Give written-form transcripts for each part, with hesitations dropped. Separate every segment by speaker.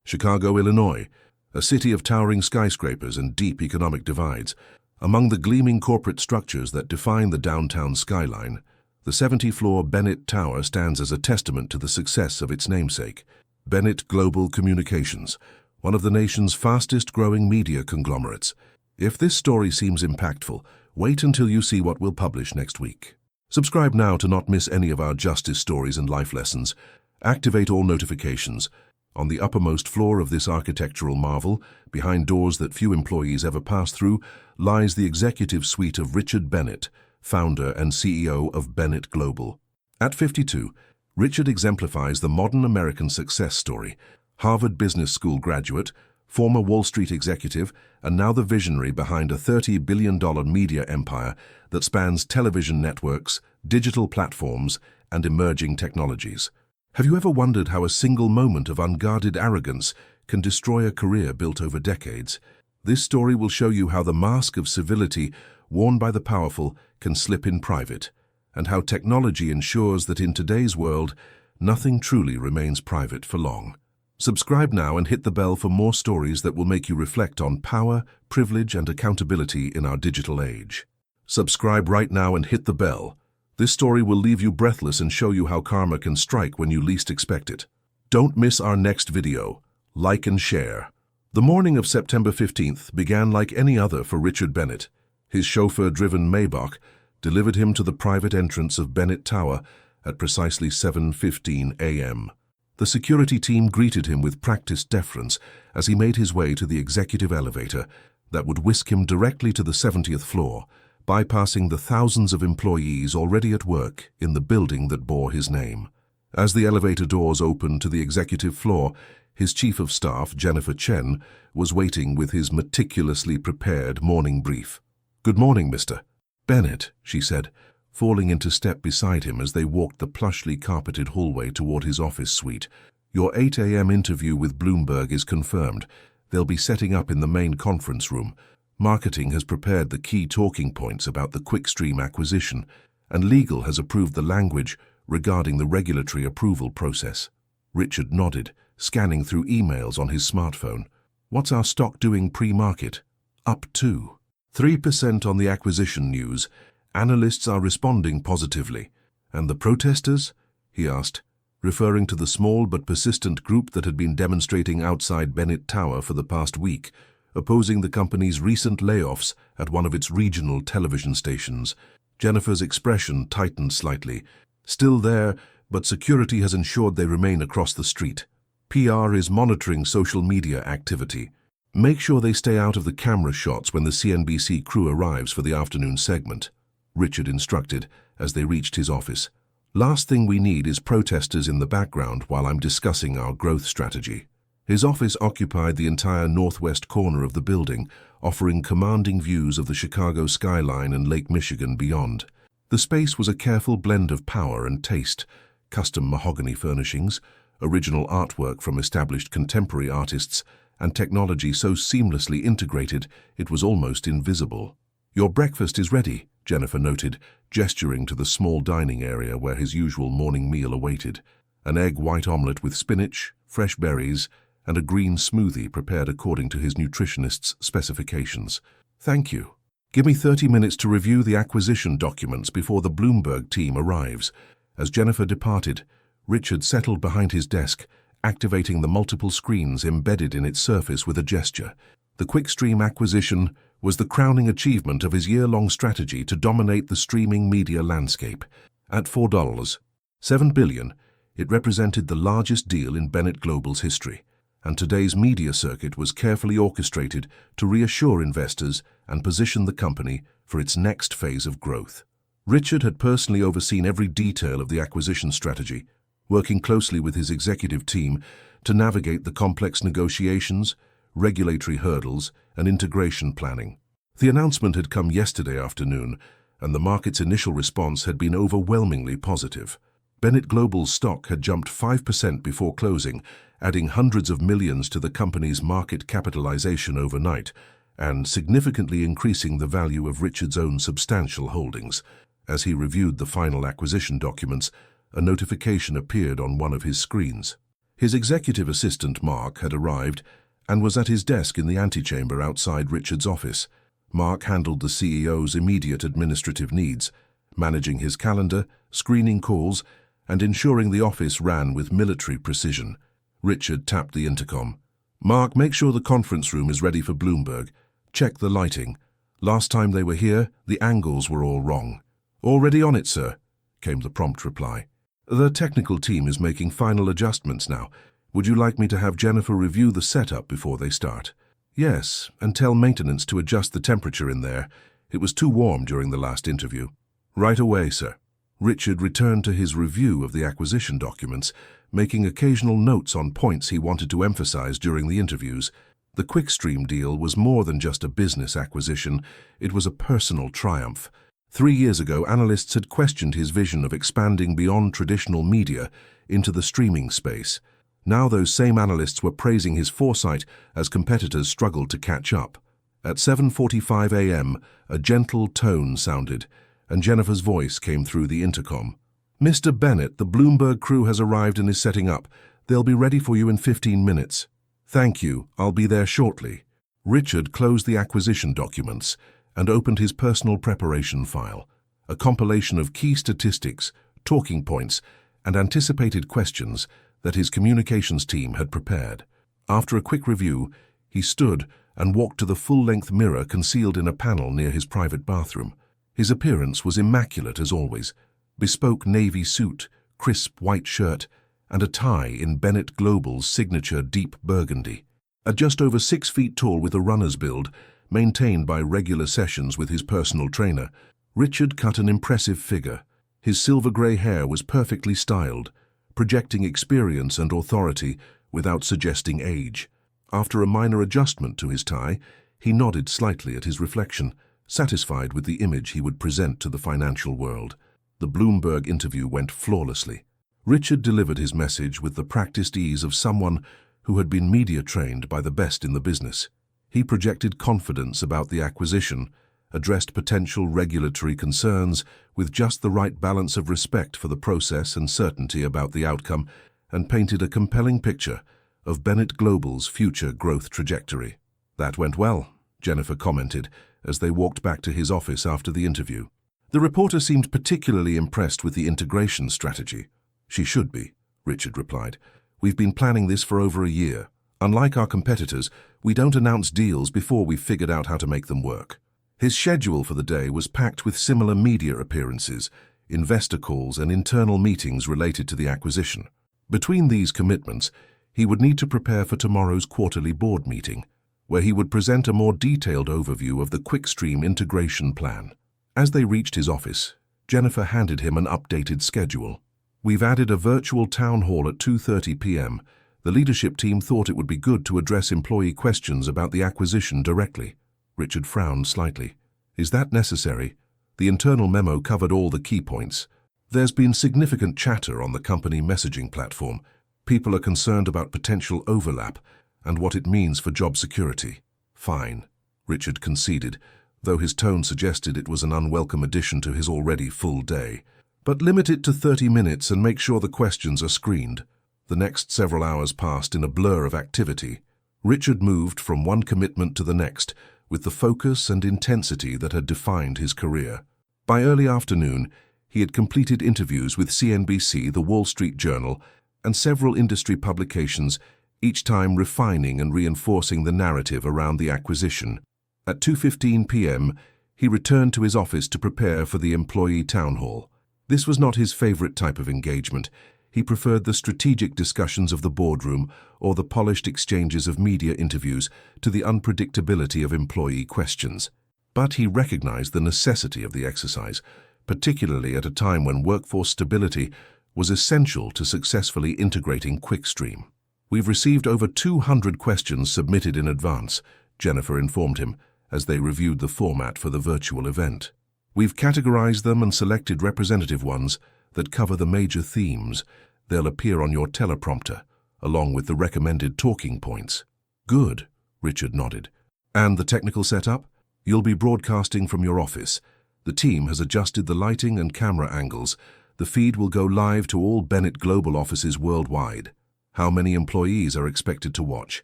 Speaker 1: Chicago, Illinois, a city of towering skyscrapers and deep economic divides. Among the gleaming corporate structures that define the downtown skyline, the 70-floor Bennett Tower stands as a testament to the success of its namesake. Bennett Global Communications, one of the nation's fastest-growing media conglomerates. If this story seems impactful, wait until you see what we'll publish next week. Subscribe now to not miss any of our justice stories and life lessons. Activate all notifications. On the uppermost floor of this architectural marvel, behind doors that few employees ever pass through, lies the executive suite of Richard Bennett, founder and CEO of Bennett Global. At 52, Richard exemplifies the modern American success story. Harvard Business School graduate, former Wall Street executive, and now the visionary behind a $30 billion media empire that spans television networks, digital platforms, and emerging technologies. Have you ever wondered how a single moment of unguarded arrogance can destroy a career built over decades? This story will show you how the mask of civility worn by the powerful can slip in private, and how technology ensures that in today's world, nothing truly remains private for long. Subscribe now and hit the bell for more stories that will make you reflect on power, privilege, and accountability in our digital age. Subscribe right now and hit the bell. This story will leave you breathless and show you how karma can strike when you least expect it. Don't miss our next video. Like and share. The morning of September 15th began like any other for Richard Bennett. His chauffeur-driven Maybach delivered him to the private entrance of Bennett Tower at precisely 7:15 a.m. The security team greeted him with practiced deference as he made his way to the executive elevator that would whisk him directly to the 70th floor, bypassing the thousands of employees already at work in the building that bore his name. As the elevator doors opened to the executive floor, his chief of staff, Jennifer Chen, was waiting with his meticulously prepared morning brief. "Good morning, Mr. Bennett," she said, falling into step beside him as they walked the plushly carpeted hallway toward his office suite. "Your 8 a.m. interview with Bloomberg is confirmed. They'll be setting up in the main conference room. Marketing has prepared the key talking points about the Quickstream acquisition, and legal has approved the language regarding the regulatory approval process." Richard nodded, scanning through emails on his smartphone. "What's our stock doing pre-market?" "Up to 3% on the acquisition news. Analysts are responding positively." "And the protesters?" he asked, referring to the small but persistent group that had been demonstrating outside Bennett Tower for the past week, opposing the company's recent layoffs at one of its regional television stations. Jennifer's expression tightened slightly. "Still there, but security has ensured they remain across the street. PR is monitoring social media activity. Make sure they stay out of the camera shots when the CNBC crew arrives for the afternoon segment," Richard instructed as they reached his office. "Last thing we need is protesters in the background while I'm discussing our growth strategy." His office occupied the entire northwest corner of the building, offering commanding views of the Chicago skyline and Lake Michigan beyond. The space was a careful blend of power and taste, custom mahogany furnishings, original artwork from established contemporary artists, and technology so seamlessly integrated it was almost invisible. "Your breakfast is ready," Jennifer noted, gesturing to the small dining area where his usual morning meal awaited. An egg white omelette with spinach, fresh berries, and a green smoothie prepared according to his nutritionist's specifications. "Thank you. Give me 30 minutes to review the acquisition documents before the Bloomberg team arrives." As Jennifer departed, Richard settled behind his desk, activating the multiple screens embedded in its surface with a gesture. The Quickstream acquisition was the crowning achievement of his year-long strategy to dominate the streaming media landscape. At $4.7 billion, it represented the largest deal in Bennett Global's history, and today's media circuit was carefully orchestrated to reassure investors and position the company for its next phase of growth. Richard had personally overseen every detail of the acquisition strategy, working closely with his executive team to navigate the complex negotiations, regulatory hurdles, and integration planning. The announcement had come yesterday afternoon, and the market's initial response had been overwhelmingly positive. Bennett Global's stock had jumped 5% before closing, adding hundreds of millions to the company's market capitalization overnight, and significantly increasing the value of Richard's own substantial holdings. As he reviewed the final acquisition documents, a notification appeared on one of his screens. His executive assistant, Mark, had arrived and was at his desk in the antechamber outside Richard's office. Mark handled the CEO's immediate administrative needs, managing his calendar, screening calls, and ensuring the office ran with military precision. Richard tapped the intercom. "Mark, make sure the conference room is ready for Bloomberg. Check the lighting. Last time they were here, the angles were all wrong." "Already on it, sir," came the prompt reply. "The technical team is making final adjustments now. Would you like me to have Jennifer review the setup before they start?" "Yes, and tell maintenance to adjust the temperature in there. It was too warm during the last interview." "Right away, sir." Richard returned to his review of the acquisition documents, making occasional notes on points he wanted to emphasize during the interviews. The Quickstream deal was more than just a business acquisition, it was a personal triumph. 3 years ago, analysts had questioned his vision of expanding beyond traditional media into the streaming space. Now those same analysts were praising his foresight as competitors struggled to catch up. At 7:45 a.m., a gentle tone sounded, and Jennifer's voice came through the intercom. "Mr. Bennett, the Bloomberg crew has arrived and is setting up. They'll be ready for you in 15 minutes. "Thank you, I'll be there shortly." Richard closed the acquisition documents and opened his personal preparation file, a compilation of key statistics, talking points, and anticipated questions that his communications team had prepared. After a quick review, he stood and walked to the full-length mirror concealed in a panel near his private bathroom. His appearance was immaculate as always: bespoke navy suit, crisp white shirt, and a tie in Bennett Global's signature deep burgundy. At just over 6 feet tall with a runner's build, maintained by regular sessions with his personal trainer, Richard cut an impressive figure. His silver-grey hair was perfectly styled, projecting experience and authority without suggesting age. After a minor adjustment to his tie, he nodded slightly at his reflection, satisfied with the image he would present to the financial world. The Bloomberg interview went flawlessly. Richard delivered his message with the practiced ease of someone who had been media trained by the best in the business. He projected confidence about the acquisition, addressed potential regulatory concerns with just the right balance of respect for the process and certainty about the outcome, and painted a compelling picture of Bennett Global's future growth trajectory. "That went well," Jennifer commented as they walked back to his office after the interview. The reporter seemed particularly impressed with the integration strategy. "She should be," Richard replied. "We've been planning this for over a year. Unlike our competitors, we don't announce deals before we've figured out how to make them work." His schedule for the day was packed with similar media appearances, investor calls, and internal meetings related to the acquisition. Between these commitments, he would need to prepare for tomorrow's quarterly board meeting, where he would present a more detailed overview of the Quickstream integration plan. As they reached his office, Jennifer handed him an updated schedule. "We've added a virtual town hall at 2:30 p.m. The leadership team thought it would be good to address employee questions about the acquisition directly." Richard frowned slightly. "Is that necessary? The internal memo covered all the key points. There's been significant chatter on the company messaging platform. People are concerned about potential overlap and what it means for job security." "Fine," Richard conceded, though his tone suggested it was an unwelcome addition to his already full day. "But limit it to 30 minutes and make sure the questions are screened." The next several hours passed in a blur of activity. Richard moved from one commitment to the next with the focus and intensity that had defined his career. By early afternoon, he had completed interviews with CNBC, the Wall Street Journal, and several industry publications, each time refining and reinforcing the narrative around the acquisition. At 2:15 p.m., he returned to his office to prepare for the employee town hall. This was not his favorite type of engagement. He preferred the strategic discussions of the boardroom or the polished exchanges of media interviews to the unpredictability of employee questions. But he recognized the necessity of the exercise, particularly at a time when workforce stability was essential to successfully integrating Quickstream. "We've received over 200 questions submitted in advance," Jennifer informed him as they reviewed the format for the virtual event. "We've categorized them and selected representative ones that cover the major themes. They'll appear on your teleprompter, along with the recommended talking points." "Good," Richard nodded. "And the technical setup? You'll be broadcasting from your office. The team has adjusted the lighting and camera angles. The feed will go live to all Bennett Global offices worldwide." How many employees are expected to watch?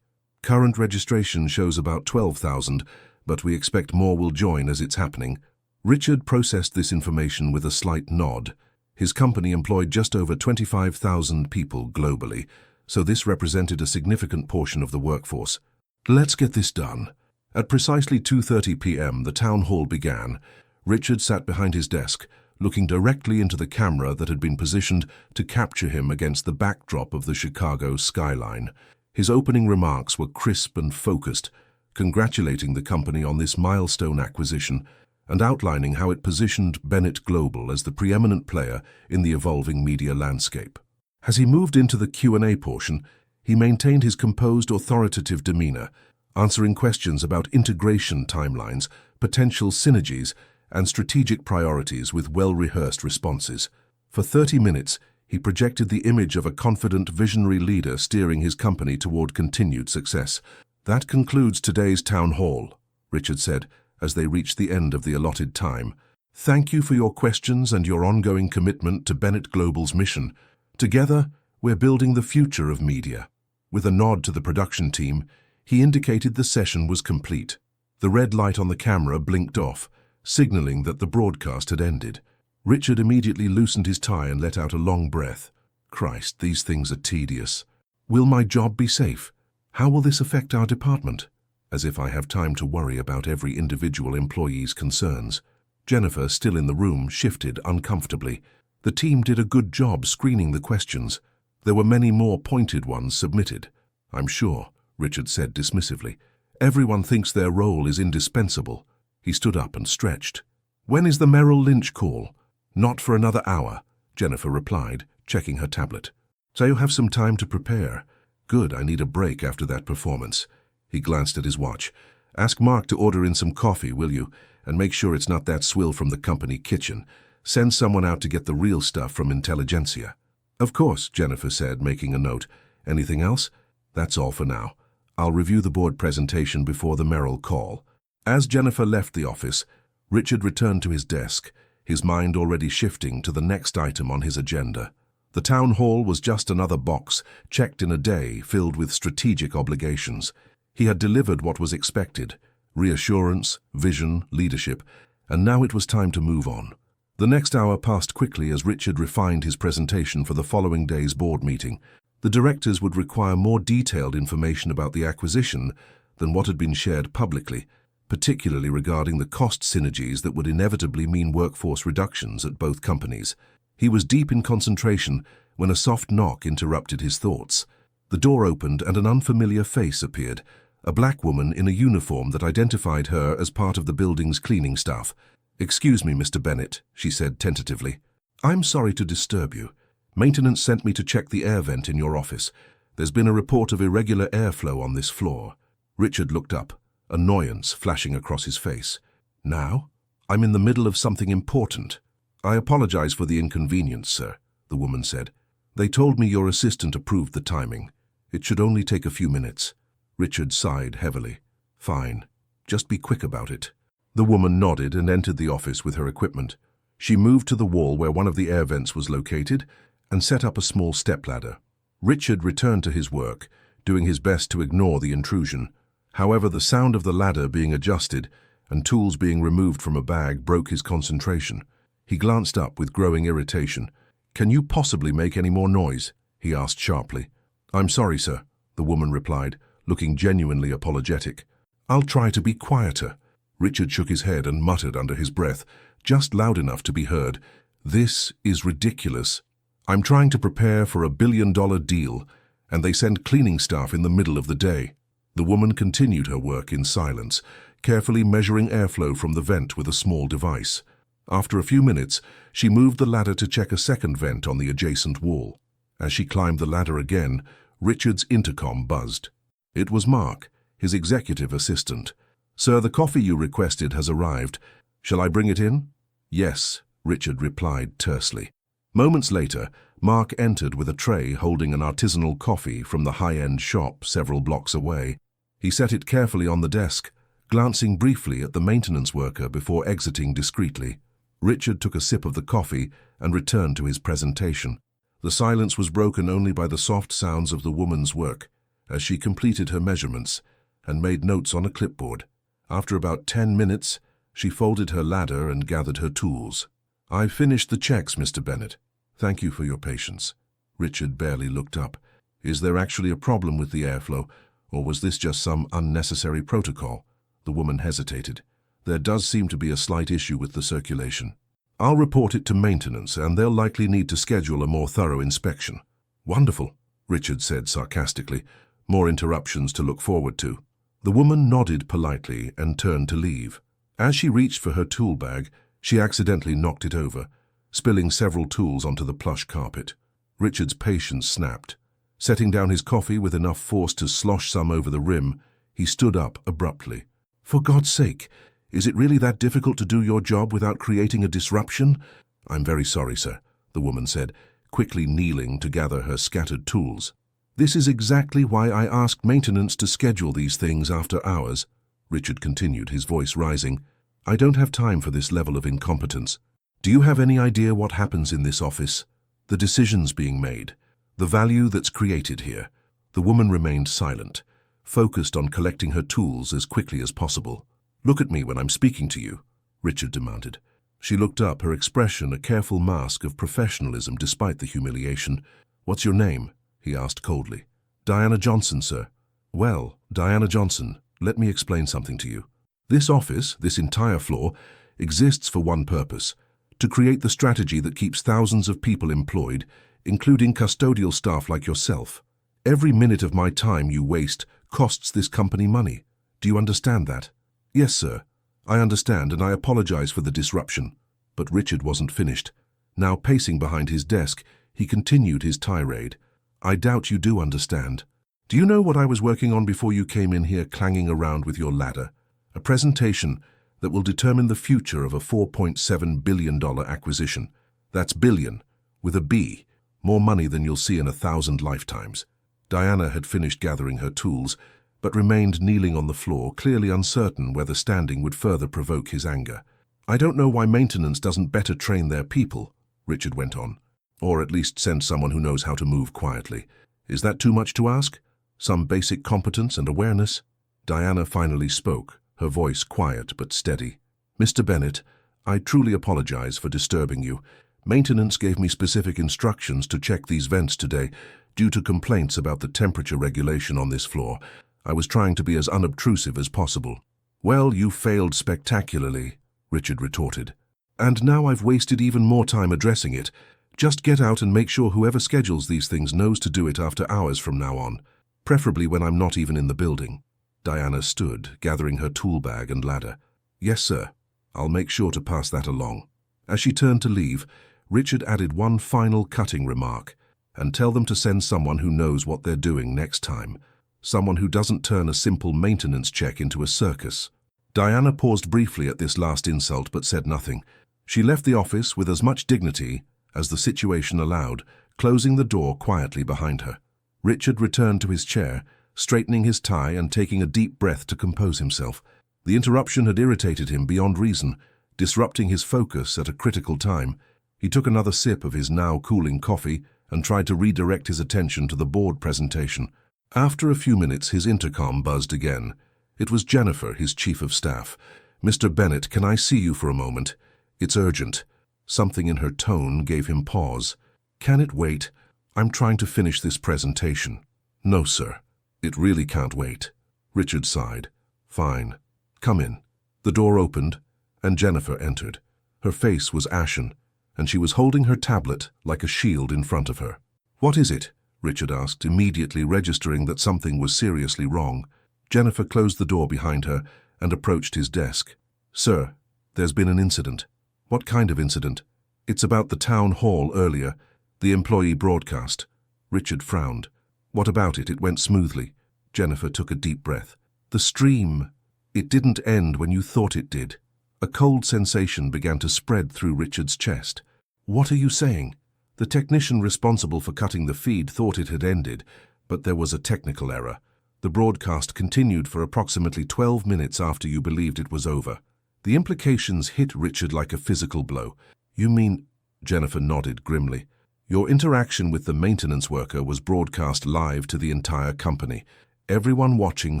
Speaker 1: Current registration shows about 12,000, but we expect more will join as it's happening. Richard processed this information with a slight nod. His company employed just over 25,000 people globally, so this represented a significant portion of the workforce. Let's get this done. At precisely 2:30 p.m., the town hall began. Richard sat behind his desk, looking directly into the camera that had been positioned to capture him against the backdrop of the Chicago skyline. His opening remarks were crisp and focused, congratulating the company on this milestone acquisition and outlining how it positioned Bennett Global as the preeminent player in the evolving media landscape. As he moved into the Q&A portion, he maintained his composed, authoritative demeanor, answering questions about integration timelines, potential synergies, and strategic priorities with well-rehearsed responses. For 30 minutes, he projected the image of a confident, visionary leader steering his company toward continued success. That concludes today's town hall, Richard said, as they reached the end of the allotted time. Thank you for your questions and your ongoing commitment to Bennett Global's mission. Together, we're building the future of media. With a nod to the production team, he indicated the session was complete. The red light on the camera blinked off, signaling that the broadcast had ended. Richard immediately loosened his tie and let out a long breath. Christ, these things are tedious. Will my job be safe? How will this affect our department? As if I have time to worry about every individual employee's concerns. Jennifer, still in the room, shifted uncomfortably. The team did a good job screening the questions. There were many more pointed ones submitted. I'm sure, Richard said dismissively. Everyone thinks their role is indispensable. He stood up and stretched. When is the Merrill Lynch call? Not for another hour, Jennifer replied, checking her tablet. So you have some time to prepare. Good, I need a break after that performance. He glanced at his watch. Ask Mark to order in some coffee, will you? And make sure it's not that swill from the company kitchen. Send someone out to get the real stuff from Intelligentsia. Of course, Jennifer said, making a note. Anything else? That's all for now. I'll review the board presentation before the Merrill call. As Jennifer left the office, Richard returned to his desk, his mind already shifting to the next item on his agenda. The town hall was just another box, checked in a day, filled with strategic obligations. He had delivered what was expected, reassurance, vision, leadership, and now it was time to move on. The next hour passed quickly as Richard refined his presentation for the following day's board meeting. The directors would require more detailed information about the acquisition than what had been shared publicly, particularly regarding the cost synergies that would inevitably mean workforce reductions at both companies. He was deep in concentration when a soft knock interrupted his thoughts. The door opened and an unfamiliar face appeared, a black woman in a uniform that identified her as part of the building's cleaning staff. "Excuse me, Mr. Bennett," she said tentatively. "I'm sorry to disturb you. Maintenance sent me to check the air vent in your office. There's been a report of irregular airflow on this floor." Richard looked up, annoyance flashing across his face. "Now? I'm in the middle of something important." "I apologize for the inconvenience, sir," the woman said. "They told me your assistant approved the timing. It should only take a few minutes." Richard sighed heavily. "Fine. Just be quick about it." The woman nodded and entered the office with her equipment. She moved to the wall where one of the air vents was located and set up a small stepladder. Richard returned to his work, doing his best to ignore the intrusion. However, the sound of the ladder being adjusted and tools being removed from a bag broke his concentration. He glanced up with growing irritation. "Can you possibly make any more noise?" he asked sharply. "I'm sorry, sir," the woman replied, looking genuinely apologetic. "I'll try to be quieter." Richard shook his head and muttered under his breath, just loud enough to be heard. "This is ridiculous. I'm trying to prepare for $1 billion deal, and they send cleaning staff in the middle of the day." The woman continued her work in silence, carefully measuring airflow from the vent with a small device. After a few minutes, she moved the ladder to check a second vent on the adjacent wall. As she climbed the ladder again, Richard's intercom buzzed. It was Mark, his executive assistant. "Sir, the coffee you requested has arrived. Shall I bring it in?" "Yes," Richard replied tersely. Moments later, Mark entered with a tray holding an artisanal coffee from the high-end shop several blocks away. He set it carefully on the desk, glancing briefly at the maintenance worker before exiting discreetly. Richard took a sip of the coffee and returned to his presentation. The silence was broken only by the soft sounds of the woman's work, as she completed her measurements and made notes on a clipboard. After about 10 minutes, she folded her ladder and gathered her tools. "I've finished the checks, Mr. Bennett. Thank you for your patience." Richard barely looked up. "Is there actually a problem with the airflow, or was this just some unnecessary protocol?" The woman hesitated. "There does seem to be a slight issue with the circulation. I'll report it to maintenance, and they'll likely need to schedule a more thorough inspection." "Wonderful," Richard said sarcastically. "More interruptions to look forward to." The woman nodded politely and turned to leave. As she reached for her tool bag, she accidentally knocked it over, spilling several tools onto the plush carpet. Richard's patience snapped. Setting down his coffee with enough force to slosh some over the rim, he stood up abruptly. "For God's sake, is it really that difficult to do your job without creating a disruption?" "I'm very sorry, sir," the woman said, quickly kneeling to gather her scattered tools. "This is exactly why I asked maintenance to schedule these things after hours," Richard continued, his voice rising. "I don't have time for this level of incompetence. Do you have any idea what happens in this office? The decisions being made, the value that's created here?" The woman remained silent, focused on collecting her tools as quickly as possible. "Look at me when I'm speaking to you," Richard demanded. She looked up, her expression a careful mask of professionalism despite the humiliation. "What's your name?" he asked coldly. "Diana Johnson, sir." "Well, Diana Johnson, let me explain something to you. This office, this entire floor, exists for one purpose: to create the strategy that keeps thousands of people employed, including custodial staff like yourself. Every minute of my time you waste costs this company money. Do you understand that?" "Yes, sir. I understand, and I apologize for the disruption." But Richard wasn't finished. Now pacing behind his desk, he continued his tirade. "I doubt you do understand. Do you know what I was working on before you came in here clanging around with your ladder? A presentation that will determine the future of a $4.7 billion acquisition. That's billion, with a B, more money than you'll see in 1,000 lifetimes." Diana had finished gathering her tools, but remained kneeling on the floor, clearly uncertain whether standing would further provoke his anger. "I don't know why maintenance doesn't better train their people," Richard went on. "Or at least send someone who knows how to move quietly. Is that too much to ask? Some basic competence and awareness?" Diana finally spoke, her voice quiet but steady. "Mr. Bennett, I truly apologize for disturbing you. Maintenance gave me specific instructions to check these vents today due to complaints about the temperature regulation on this floor. I was trying to be as unobtrusive as possible." "Well, you failed spectacularly," Richard retorted. "And now I've wasted even more time addressing it. Just get out and make sure whoever schedules these things knows to do it after hours from now on, preferably when I'm not even in the building." Diana stood, gathering her tool bag and ladder. "Yes, sir. I'll make sure to pass that along." As she turned to leave, Richard added one final cutting remark: "And tell them to send someone who knows what they're doing next time. Someone who doesn't turn a simple maintenance check into a circus." Diana paused briefly at this last insult but said nothing. She left the office with as much dignity as the situation allowed, closing the door quietly behind her. Richard returned to his chair, straightening his tie and taking a deep breath to compose himself. The interruption had irritated him beyond reason, disrupting his focus at a critical time. He took another sip of his now cooling coffee and tried to redirect his attention to the board presentation. After a few minutes, his intercom buzzed again. It was Jennifer, his chief of staff. "Mr. Bennett, can I see you for a moment? It's urgent." Something in her tone gave him pause. "Can it wait? I'm trying to finish this presentation." "No, sir. It really can't wait." Richard sighed. "Fine. Come in." The door opened, and Jennifer entered. Her face was ashen, and she was holding her tablet like a shield in front of her. "What is it?" Richard asked, immediately registering that something was seriously wrong. Jennifer closed the door behind her and approached his desk. "Sir, there's been an incident." "What kind of incident?" "It's about the town hall earlier, the employee broadcast." Richard frowned. "What about it? It went smoothly." Jennifer took a deep breath. "The stream. It didn't end when you thought it did." A cold sensation began to spread through Richard's chest. "What are you saying?" "The technician responsible for cutting the feed thought it had ended, but there was a technical error. The broadcast continued for approximately 12 minutes after you believed it was over." The implications hit Richard like a physical blow. "You mean—" Jennifer nodded grimly. Your interaction with the maintenance worker was broadcast live to the entire company. Everyone watching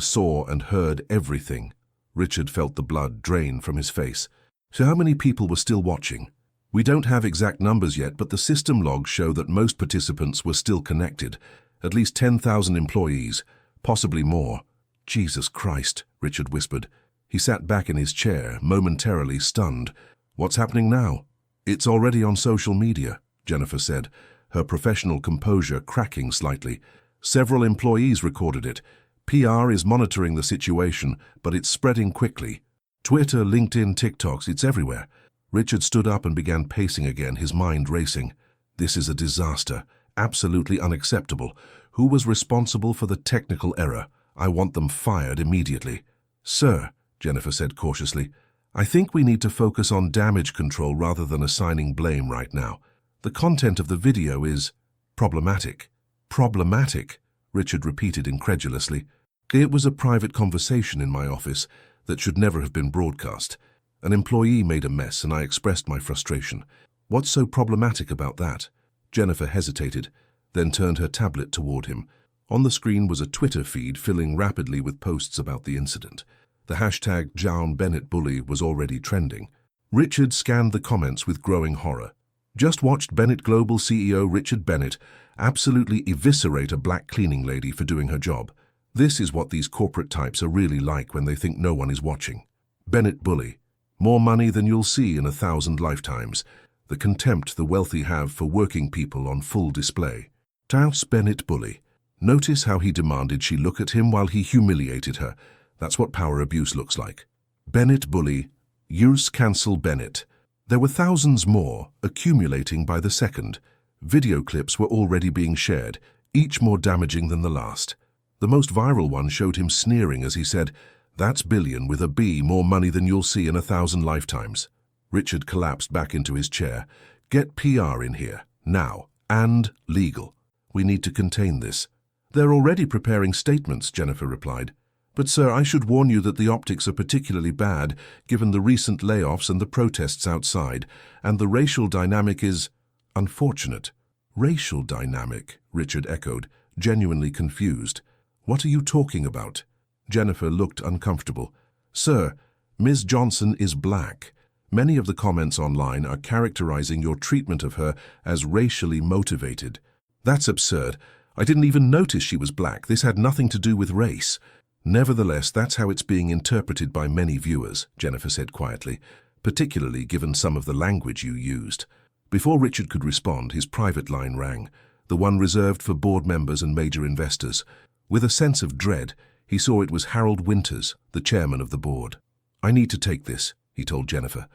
Speaker 1: saw and heard everything. Richard felt the blood drain from his face. So how many people were still watching? We don't have exact numbers yet, but the system logs show that most participants were still connected. At least 10,000 employees, possibly more. Jesus Christ, Richard whispered. He sat back in his chair, momentarily stunned. What's happening now? It's already on social media, Jennifer said, her professional composure cracking slightly. Several employees recorded it. PR is monitoring the situation, but it's spreading quickly. Twitter, LinkedIn, TikToks, it's everywhere. Richard stood up and began pacing again, his mind racing. This is a disaster. Absolutely unacceptable. Who was responsible for the technical error? I want them fired immediately. Sir, Jennifer said cautiously, I think we need to focus on damage control rather than assigning blame right now. The content of the video is problematic. Problematic, Richard repeated incredulously. It was a private conversation in my office that should never have been broadcast. An employee made a mess and I expressed my frustration. What's so problematic about that? Jennifer hesitated, then turned her tablet toward him. On the screen was a Twitter feed filling rapidly with posts about the incident. The hashtag #BennettBully was already trending. Richard scanned the comments with growing horror. Just watched Bennett Global CEO Richard Bennett absolutely eviscerate a black cleaning lady for doing her job. This is what these corporate types are really like when they think no one is watching. Bennett Bully. More money than you'll see in 1,000 lifetimes. The contempt the wealthy have for working people on full display. Taos Bennett Bully. Notice how he demanded she look at him while he humiliated her. That's what power abuse looks like. Bennett Bully. Use cancel Bennett. There were thousands more, accumulating by the second. Video clips were already being shared, each more damaging than the last. The most viral one showed him sneering as he said, "That's billion with a B, more money than you'll see in 1,000 lifetimes." Richard collapsed back into his chair. Get PR in here, now, and legal. We need to contain this. They're already preparing statements, Jennifer replied. But sir, I should warn you that the optics are particularly bad, given the recent layoffs and the protests outside, and the racial dynamic is unfortunate. Racial dynamic, Richard echoed, genuinely confused. What are you talking about? Jennifer looked uncomfortable. Sir, Ms. Johnson is black. Many of the comments online are characterizing your treatment of her as racially motivated. That's absurd. I didn't even notice she was black. This had nothing to do with race. Nevertheless, that's how it's being interpreted by many viewers, Jennifer said quietly, particularly given some of the language you used. Before Richard could respond, his private line rang, the one reserved for board members and major investors. With a sense of dread, he saw it was Harold Winters, the chairman of the board. I need to take this, he told Jennifer.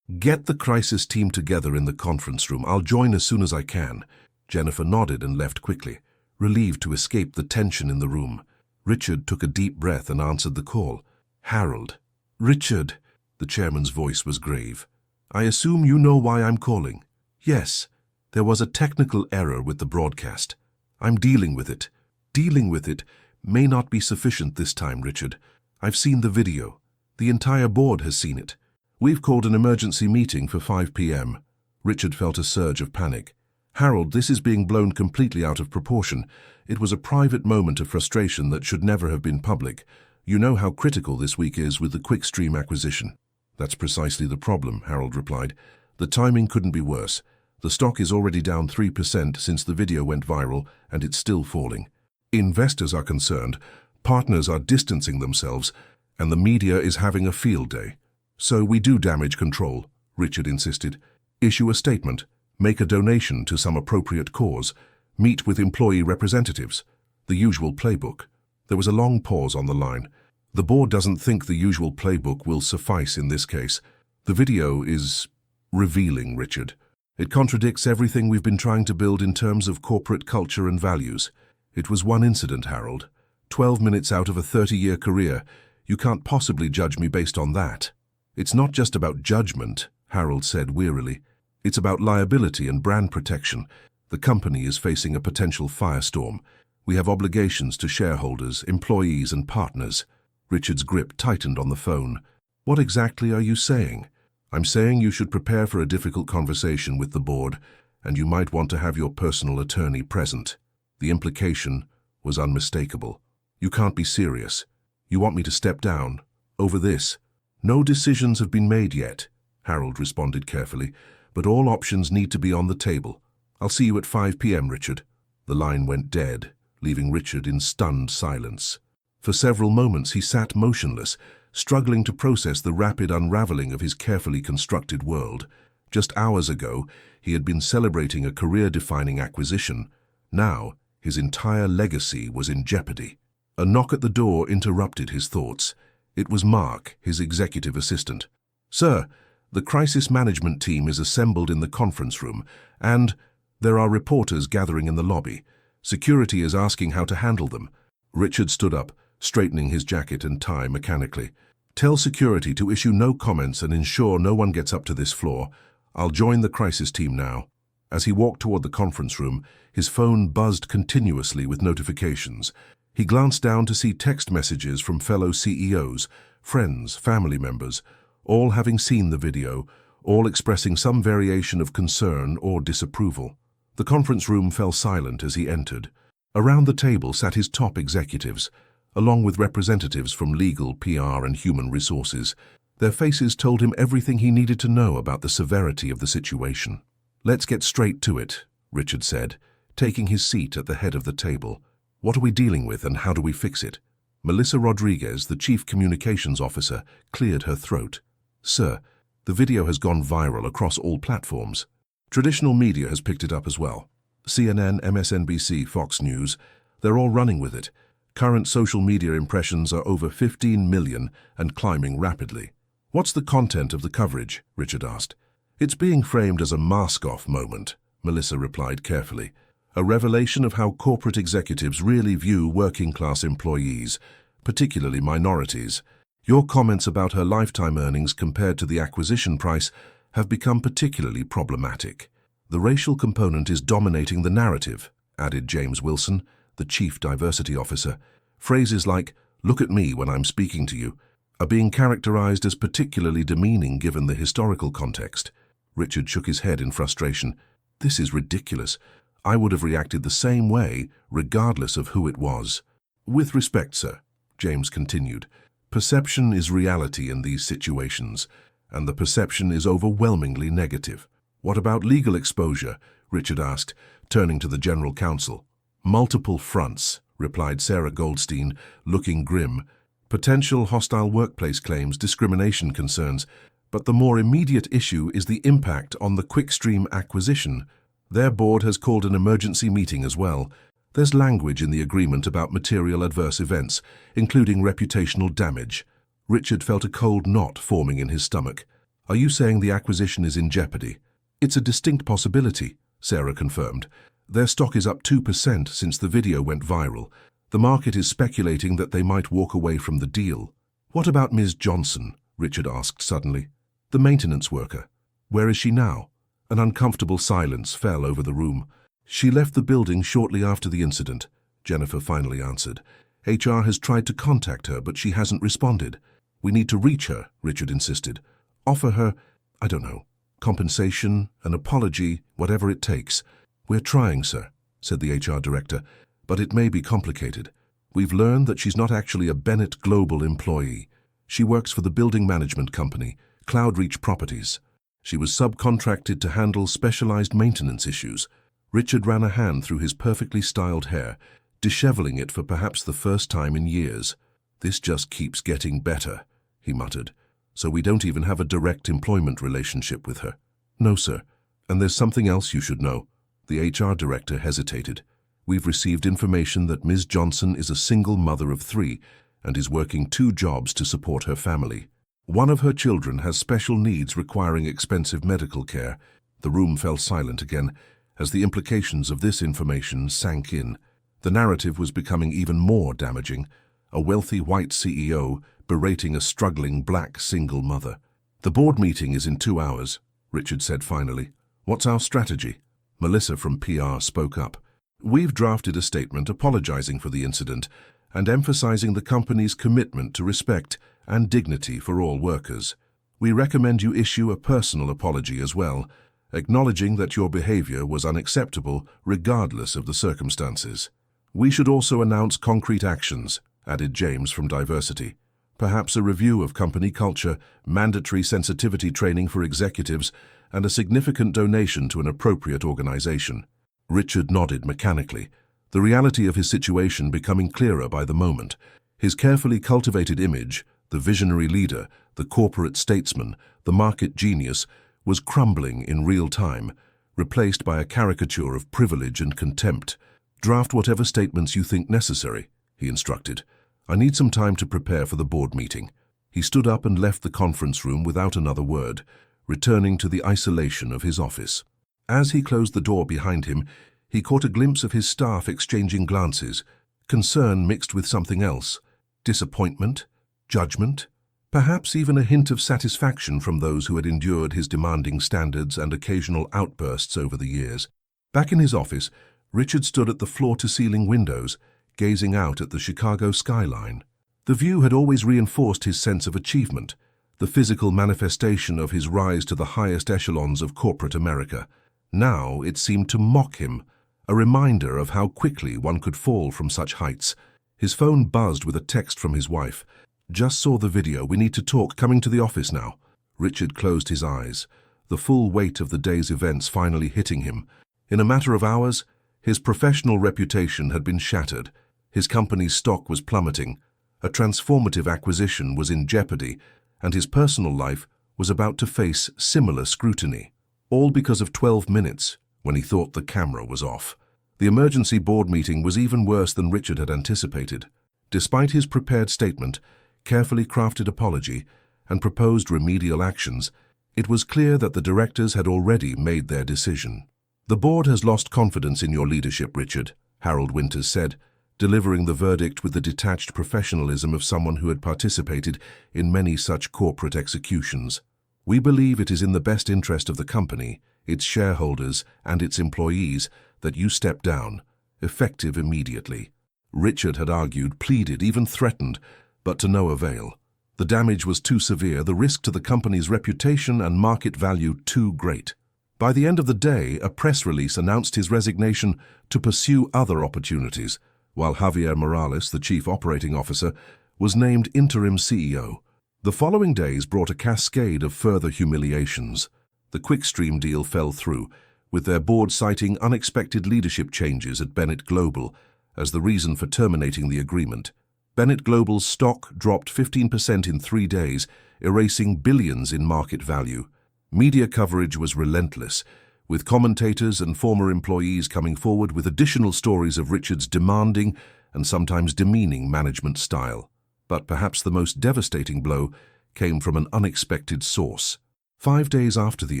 Speaker 1: Get the crisis team together in the conference room. I'll join as soon as I can. Jennifer nodded and left quickly, relieved to escape the tension in the room. Richard took a deep breath and answered the call. Harold. Richard. The chairman's voice was grave. I assume you know why I'm calling. Yes. There was a technical error with the broadcast. I'm dealing with it. Dealing with it may not be sufficient this time, Richard. I've seen the video. The entire board has seen it. We've called an emergency meeting for 5 p.m. Richard felt a surge of panic. Harold, this is being blown completely out of proportion. It was a private moment of frustration that should never have been public. You know how critical this week is with the Quickstream acquisition. That's precisely the problem, Harold replied. The timing couldn't be worse. The stock is already down 3% since the video went viral, and it's still falling. Investors are concerned, partners are distancing themselves, and the media is having a field day. So we do damage control, Richard insisted. Issue a statement. Make a donation to some appropriate cause, meet with employee representatives. The usual playbook. There was a long pause on the line. The board doesn't think the usual playbook will suffice in this case. The video is revealing, Richard. It contradicts everything we've been trying to build in terms of corporate culture and values. It was one incident, Harold. 12 minutes out of a 30-year career. You can't possibly judge me based on that. It's not just about judgment, Harold said wearily. It's about liability and brand protection. The company is facing a potential firestorm. We have obligations to shareholders, employees, and partners. Richard's grip tightened on the phone. What exactly are you saying? I'm saying you should prepare for a difficult conversation with the board and you might want to have your personal attorney present." The implication was unmistakable. "You can't be serious. You want me to step down over this?" "No decisions have been made yet," Harold responded carefully, "but all options need to be on the table. I'll see you at 5 p.m., Richard." The line went dead, leaving Richard in stunned silence. For several moments he sat motionless, struggling to process the rapid unraveling of his carefully constructed world. Just hours ago, he had been celebrating a career-defining acquisition. Now, his entire legacy was in jeopardy. A knock at the door interrupted his thoughts. It was Mark, his executive assistant. "Sir, the crisis management team is assembled in the conference room, and there are reporters gathering in the lobby. Security is asking how to handle them." Richard stood up, straightening his jacket and tie mechanically. "Tell security to issue no comments and ensure no one gets up to this floor. I'll join the crisis team now." As he walked toward the conference room, his phone buzzed continuously with notifications. He glanced down to see text messages from fellow CEOs, friends, family members, all having seen the video, all expressing some variation of concern or disapproval. The conference room fell silent as he entered. Around the table sat his top executives, along with representatives from legal, PR, and human resources. Their faces told him everything he needed to know about the severity of the situation. "Let's get straight to it," Richard said, taking his seat at the head of the table. "What are we dealing with and how do we fix it?" Melissa Rodriguez, the chief communications officer, cleared her throat. "Sir, the video has gone viral across all platforms. Traditional media has picked it up as well. CNN, MSNBC, Fox News, they're all running with it. Current social media impressions are over 15 million and climbing rapidly." "What's the content of the coverage?" Richard asked. "It's being framed as a mask-off moment," Melissa replied carefully. "A revelation of how corporate executives really view working-class employees, particularly minorities. Your comments about her lifetime earnings compared to the acquisition price have become particularly problematic. The racial component is dominating the narrative," added James Wilson, the chief diversity officer. "Phrases like, 'look at me when I'm speaking to you,' are being characterized as particularly demeaning given the historical context." Richard shook his head in frustration. "This is ridiculous. I would have reacted the same way, regardless of who it was." "With respect, sir," James continued, "perception is reality in these situations, and the perception is overwhelmingly negative." "What about legal exposure?" Richard asked, turning to the general counsel. "Multiple fronts," replied Sarah Goldstein, looking grim. "Potential hostile workplace claims, discrimination concerns, but the more immediate issue is the impact on the Quickstream acquisition. Their board has called an emergency meeting as well. There's language in the agreement about material adverse events, including reputational damage." Richard felt a cold knot forming in his stomach. "Are you saying the acquisition is in jeopardy?" "It's a distinct possibility," Sarah confirmed. "Their stock is up 2% since the video went viral. The market is speculating that they might walk away from the deal." "What about Ms. Johnson?" Richard asked suddenly. "The maintenance worker. Where is she now?" An uncomfortable silence fell over the room. "She left the building shortly after the incident," Jennifer finally answered. "HR has tried to contact her, but she hasn't responded." "We need to reach her," Richard insisted. "Offer her, I don't know, compensation, an apology, whatever it takes." "We're trying, sir," said the HR director, "but it may be complicated. We've learned that she's not actually a Bennett Global employee. She works for the building management company, Cloudreach Properties. She was subcontracted to handle specialized maintenance issues." Richard ran a hand through his perfectly styled hair, disheveling it for perhaps the first time in years. "This just keeps getting better," he muttered. "So we don't even have a direct employment relationship with her?" "No, sir. And there's something else you should know." The HR director hesitated. "We've received information that Ms. Johnson is a single mother of 3 and is working 2 jobs to support her family. One of her children has special needs requiring expensive medical care." The room fell silent again as the implications of this information sank in. The narrative was becoming even more damaging. A wealthy white CEO berating a struggling black single mother. "The board meeting is in 2 hours," Richard said finally. "What's our strategy?" Melissa from PR spoke up. "We've drafted a statement apologizing for the incident and emphasizing the company's commitment to respect and dignity for all workers. We recommend you issue a personal apology as well, acknowledging that your behavior was unacceptable regardless of the circumstances. We should also announce concrete actions, added James from Diversity. Perhaps a review of company culture, mandatory sensitivity training for executives, and a significant donation to an appropriate organization. Richard nodded mechanically, the reality of his situation becoming clearer by the moment. His carefully cultivated image, the visionary leader, the corporate statesman, the market genius, was crumbling in real time, replaced by a caricature of privilege and contempt. Draft whatever statements you think necessary, he instructed. I need some time to prepare for the board meeting. He stood up and left the conference room without another word, returning to the isolation of his office. As he closed the door behind him, he caught a glimpse of his staff exchanging glances, concern mixed with something else, disappointment, judgment, perhaps even a hint of satisfaction from those who had endured his demanding standards and occasional outbursts over the years. Back in his office, Richard stood at the floor-to-ceiling windows, gazing out at the Chicago skyline. The view had always reinforced his sense of achievement, the physical manifestation of his rise to the highest echelons of corporate America. Now it seemed to mock him, a reminder of how quickly one could fall from such heights. His phone buzzed with a text from his wife. Just saw the video, we need to talk, coming to the office now. Richard closed his eyes, the full weight of the day's events finally hitting him. In a matter of hours, his professional reputation had been shattered. His company's stock was plummeting, a transformative acquisition was in jeopardy, and his personal life was about to face similar scrutiny. All because of 12 minutes, when he thought the camera was off. The emergency board meeting was even worse than Richard had anticipated. Despite his prepared statement, carefully crafted apology, and proposed remedial actions, it was clear that the directors had already made their decision. The board has lost confidence in your leadership, Richard, Harold Winters said, delivering the verdict with the detached professionalism of someone who had participated in many such corporate executions. We believe it is in the best interest of the company, its shareholders, and its employees that you step down, effective immediately. Richard had argued, pleaded, even threatened, but to no avail. The damage was too severe, the risk to the company's reputation and market value too great. By the end of the day, a press release announced his resignation to pursue other opportunities, while Javier Morales, the chief operating officer, was named interim CEO. The following days brought a cascade of further humiliations. The Quickstream deal fell through, with their board citing unexpected leadership changes at Bennett Global as the reason for terminating the agreement. Bennett Global's stock dropped 15% in 3 days, erasing billions in market value. Media coverage was relentless, with commentators and former employees coming forward with additional stories of Richard's demanding and sometimes demeaning management style. But perhaps the most devastating blow came from an unexpected source. 5 days after the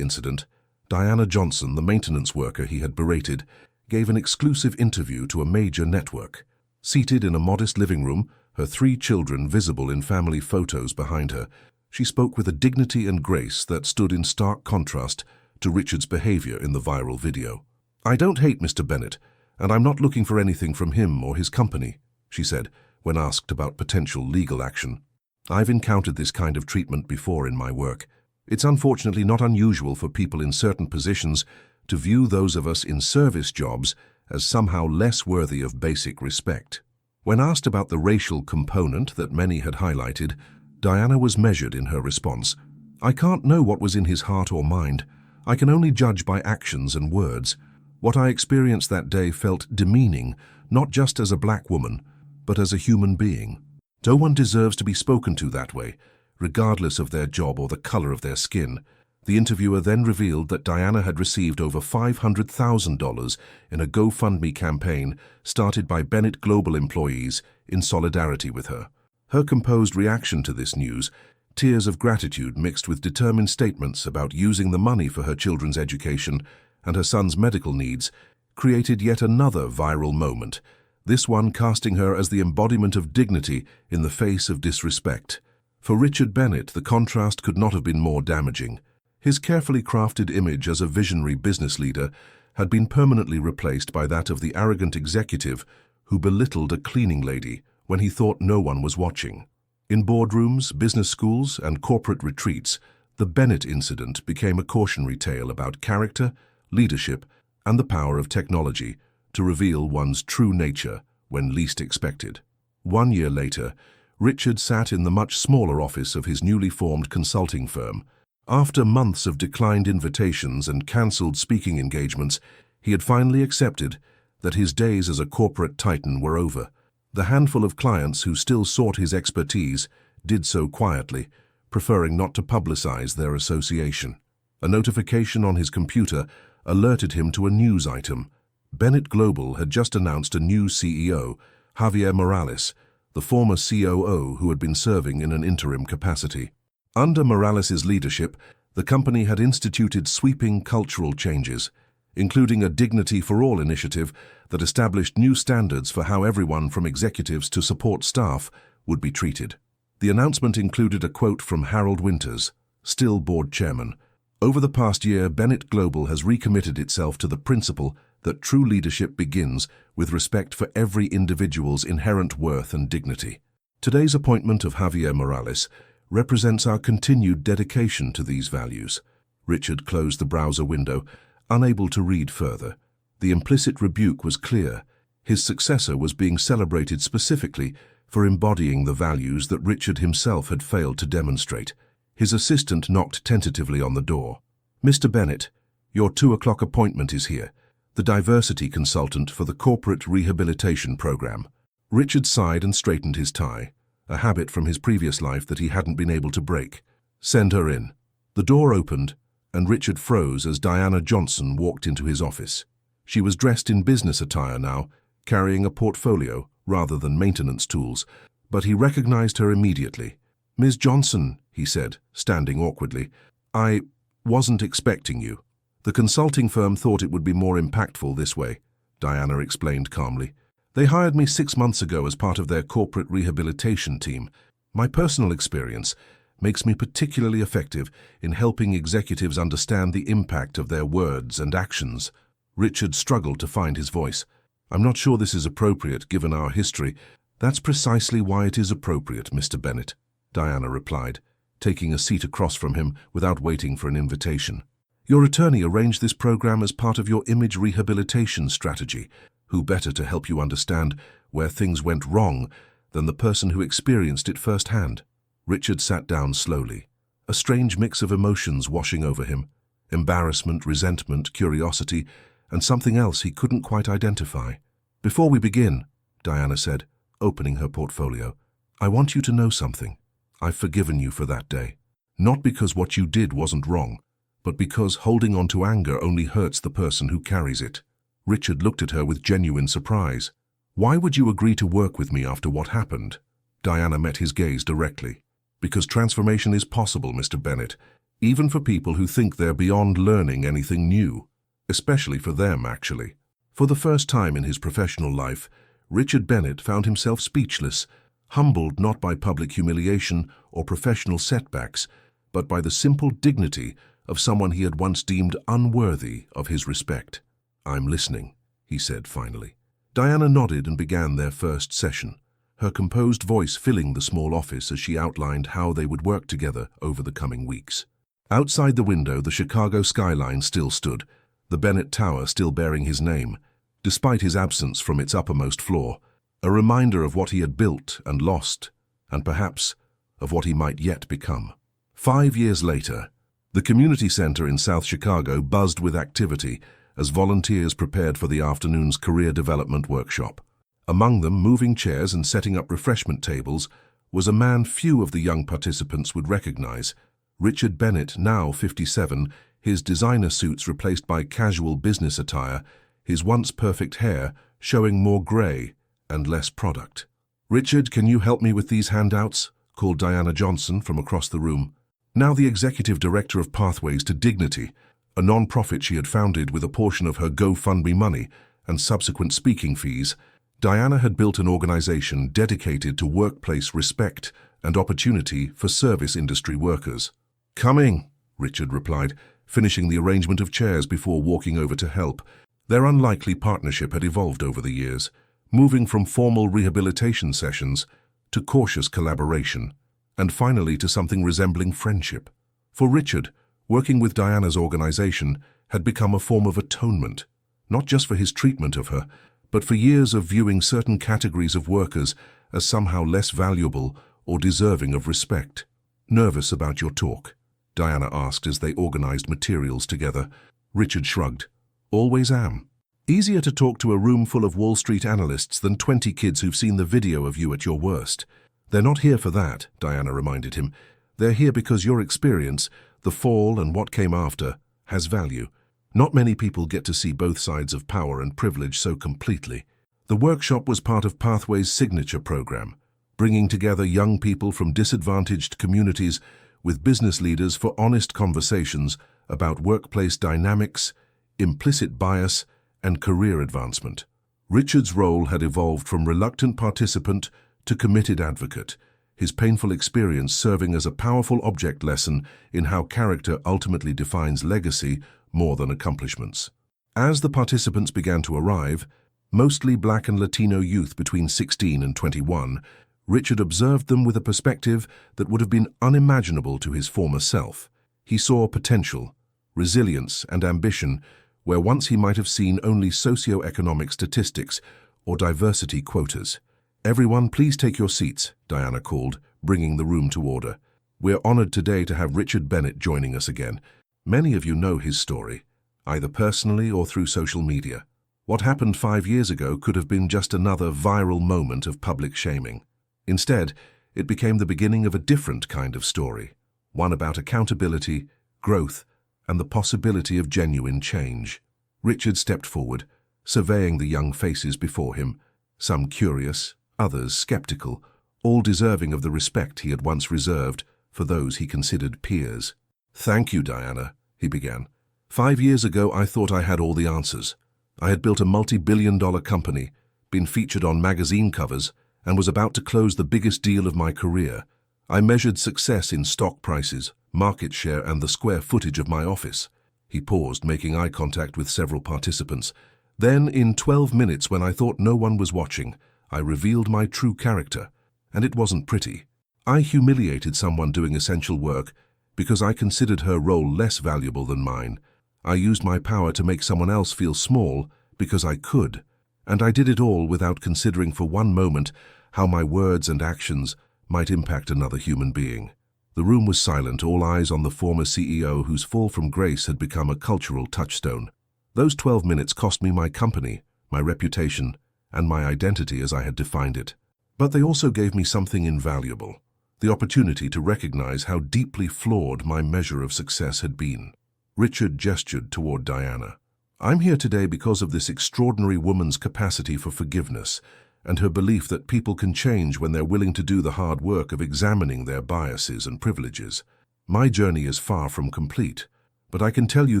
Speaker 1: incident, Diana Johnson, the maintenance worker he had berated, gave an exclusive interview to a major network. Seated in a modest living room, her 3 children visible in family photos behind her, she spoke with a dignity and grace that stood in stark contrast to Richard's behavior in the viral video. I don't hate Mr. Bennett, and I'm not looking for anything from him or his company, she said, when asked about potential legal action. I've encountered this kind of treatment before in my work. It's unfortunately not unusual for people in certain positions to view those of us in service jobs as somehow less worthy of basic respect. When asked about the racial component that many had highlighted, Diana was measured in her response. I can't know what was in his heart or mind. I can only judge by actions and words. What I experienced that day felt demeaning, not just as a black woman, but as a human being. No one deserves to be spoken to that way, regardless of their job or the color of their skin. The interviewer then revealed that Diana had received over $500,000 in a GoFundMe campaign started by Bennett Global employees in solidarity with her. Her composed reaction to this news, tears of gratitude mixed with determined statements about using the money for her children's education and her son's medical needs, created yet another viral moment, this one casting her as the embodiment of dignity in the face of disrespect. For Richard Bennett, the contrast could not have been more damaging. His carefully crafted image as a visionary business leader had been permanently replaced by that of the arrogant executive who belittled a cleaning lady when he thought no one was watching. In boardrooms, business schools, and corporate retreats, The Bennett incident became a cautionary tale about character, leadership, and the power of technology to reveal one's true nature when least expected. 1 year later, Richard sat in the much smaller office of his newly formed consulting firm. After months of declined invitations and cancelled speaking engagements, he had finally accepted that his days as a corporate titan were over. The handful of clients who still sought his expertise did so quietly, preferring not to publicize their association. A notification on his computer alerted him to a news item. Bennett Global had just announced a new CEO, Javier Morales, the former COO who had been serving in an interim capacity. Under Morales's leadership, the company had instituted sweeping cultural changes, including a Dignity for All initiative that established new standards for how everyone from executives to support staff would be treated. The announcement included a quote from Harold Winters, still board chairman. Over the past year, Bennett Global has recommitted itself to the principle that true leadership begins with respect for every individual's inherent worth and dignity. Today's appointment of Javier Morales represents our continued dedication to these values. Richard closed the browser window, unable to read further. The implicit rebuke was clear. His successor was being celebrated specifically for embodying the values that Richard himself had failed to demonstrate. His assistant knocked tentatively on the door. "Mr. Bennett, your 2 o'clock appointment is here. The diversity consultant for the corporate rehabilitation program." Richard sighed and straightened his tie, a habit from his previous life that he hadn't been able to break. "Send her in." The door opened, and Richard froze as Diana Johnson walked into his office. She was dressed in business attire now, carrying a portfolio rather than maintenance tools, but he recognized her immediately. "Ms. Johnson," he said, standing awkwardly, "I wasn't expecting you." "The consulting firm thought it would be more impactful this way," Diana explained calmly. "They hired me 6 months ago as part of their corporate rehabilitation team. My personal experience makes me particularly effective in helping executives understand the impact of their words and actions." Richard struggled to find his voice. "I'm not sure this is appropriate given our history." "That's precisely why it is appropriate, Mr. Bennett," Diana replied, taking a seat across from him without waiting for an invitation. "Your attorney arranged this program as part of your image rehabilitation strategy. Who better to help you understand where things went wrong than the person who experienced it firsthand?" Richard sat down slowly, a strange mix of emotions washing over him: embarrassment, resentment, curiosity, and something else he couldn't quite identify. "Before we begin," Diana said, opening her portfolio, "I want you to know something. I've forgiven you for that day. Not because what you did wasn't wrong, but because holding on to anger only hurts the person who carries it." Richard looked at her with genuine surprise. "Why would you agree to work with me after what happened?" Diana met his gaze directly. "Because transformation is possible, Mr. Bennett, even for people who think they're beyond learning anything new. Especially for them, actually." For the first time in his professional life, Richard Bennett found himself speechless, humbled not by public humiliation or professional setbacks, but by the simple dignity of someone he had once deemed unworthy of his respect. "I'm listening," he said finally. Diana nodded and began their first session, her composed voice filling the small office as she outlined how they would work together over the coming weeks. Outside the window, the Chicago skyline still stood, the Bennett Tower still bearing his name, despite his absence from its uppermost floor, a reminder of what he had built and lost, and perhaps of what he might yet become. 5 years later, the community center in South Chicago buzzed with activity as volunteers prepared for the afternoon's career development workshop. Among them, moving chairs and setting up refreshment tables, was a man few of the young participants would recognize. Richard Bennett, now 57, his designer suits replaced by casual business attire, his once perfect hair showing more gray and less product. "Richard, can you help me with these handouts?" called Diana Johnson from across the room. Now the executive director of Pathways to Dignity, a non-profit she had founded with a portion of her GoFundMe money and subsequent speaking fees, Diana had built an organization dedicated to workplace respect and opportunity for service industry workers. "Coming," Richard replied, finishing the arrangement of chairs before walking over to help. Their unlikely partnership had evolved over the years, moving from formal rehabilitation sessions to cautious collaboration, and finally to something resembling friendship. For Richard, working with Diana's organization had become a form of atonement, not just for his treatment of her, but for years of viewing certain categories of workers as somehow less valuable or deserving of respect. "Nervous about your talk?" Diana asked as they organized materials together. Richard shrugged. "Always am. Easier to talk to a room full of Wall Street analysts than 20 kids who've seen the video of you at your worst." "They're not here for that," Diana reminded him. "They're here because your experience, the fall and what came after, has value. Not many people get to see both sides of power and privilege so completely." The workshop was part of Pathway's signature program, bringing together young people from disadvantaged communities with business leaders for honest conversations about workplace dynamics, implicit bias, and career advancement. Richard's role had evolved from reluctant participant to committed advocate, his painful experience serving as a powerful object lesson in how character ultimately defines legacy more than accomplishments. As the participants began to arrive, mostly Black and Latino youth between 16 and 21, Richard observed them with a perspective that would have been unimaginable to his former self. He saw potential, resilience, and ambition where once he might have seen only socio-economic statistics or diversity quotas. "Everyone, please take your seats," Diana called, bringing the room to order. "We're honored today to have Richard Bennett joining us again. Many of you know his story, either personally or through social media. What happened 5 years ago could have been just another viral moment of public shaming. Instead, it became the beginning of a different kind of story, one about accountability, growth, and the possibility of genuine change." Richard stepped forward, surveying the young faces before him, some curious, others skeptical, all deserving of the respect he had once reserved for those he considered peers. "Thank you, Diana," he began. 5 years ago, I thought I had all the answers. I had built a multi-billion-dollar company, been featured on magazine covers, and was about to close the biggest deal of my career. I measured success in stock prices, market share, and the square footage of my office. He paused, making eye contact with several participants. Then, in 12 minutes, when I thought no one was watching, I revealed my true character, and it wasn't pretty. I humiliated someone doing essential work because I considered her role less valuable than mine. I used my power to make someone else feel small because I could, and I did it all without considering for one moment how my words and actions might impact another human being. The room was silent, all eyes on the former CEO whose fall from grace had become a cultural touchstone. Those 12 minutes cost me my company, my reputation, and my identity as I had defined it. But they also gave me something invaluable, the opportunity to recognize how deeply flawed my measure of success had been. Richard gestured toward Diana. "I'm here today because of this extraordinary woman's capacity for forgiveness and her belief that people can change when they're willing to do the hard work of examining their biases and privileges. My journey is far from complete, but I can tell you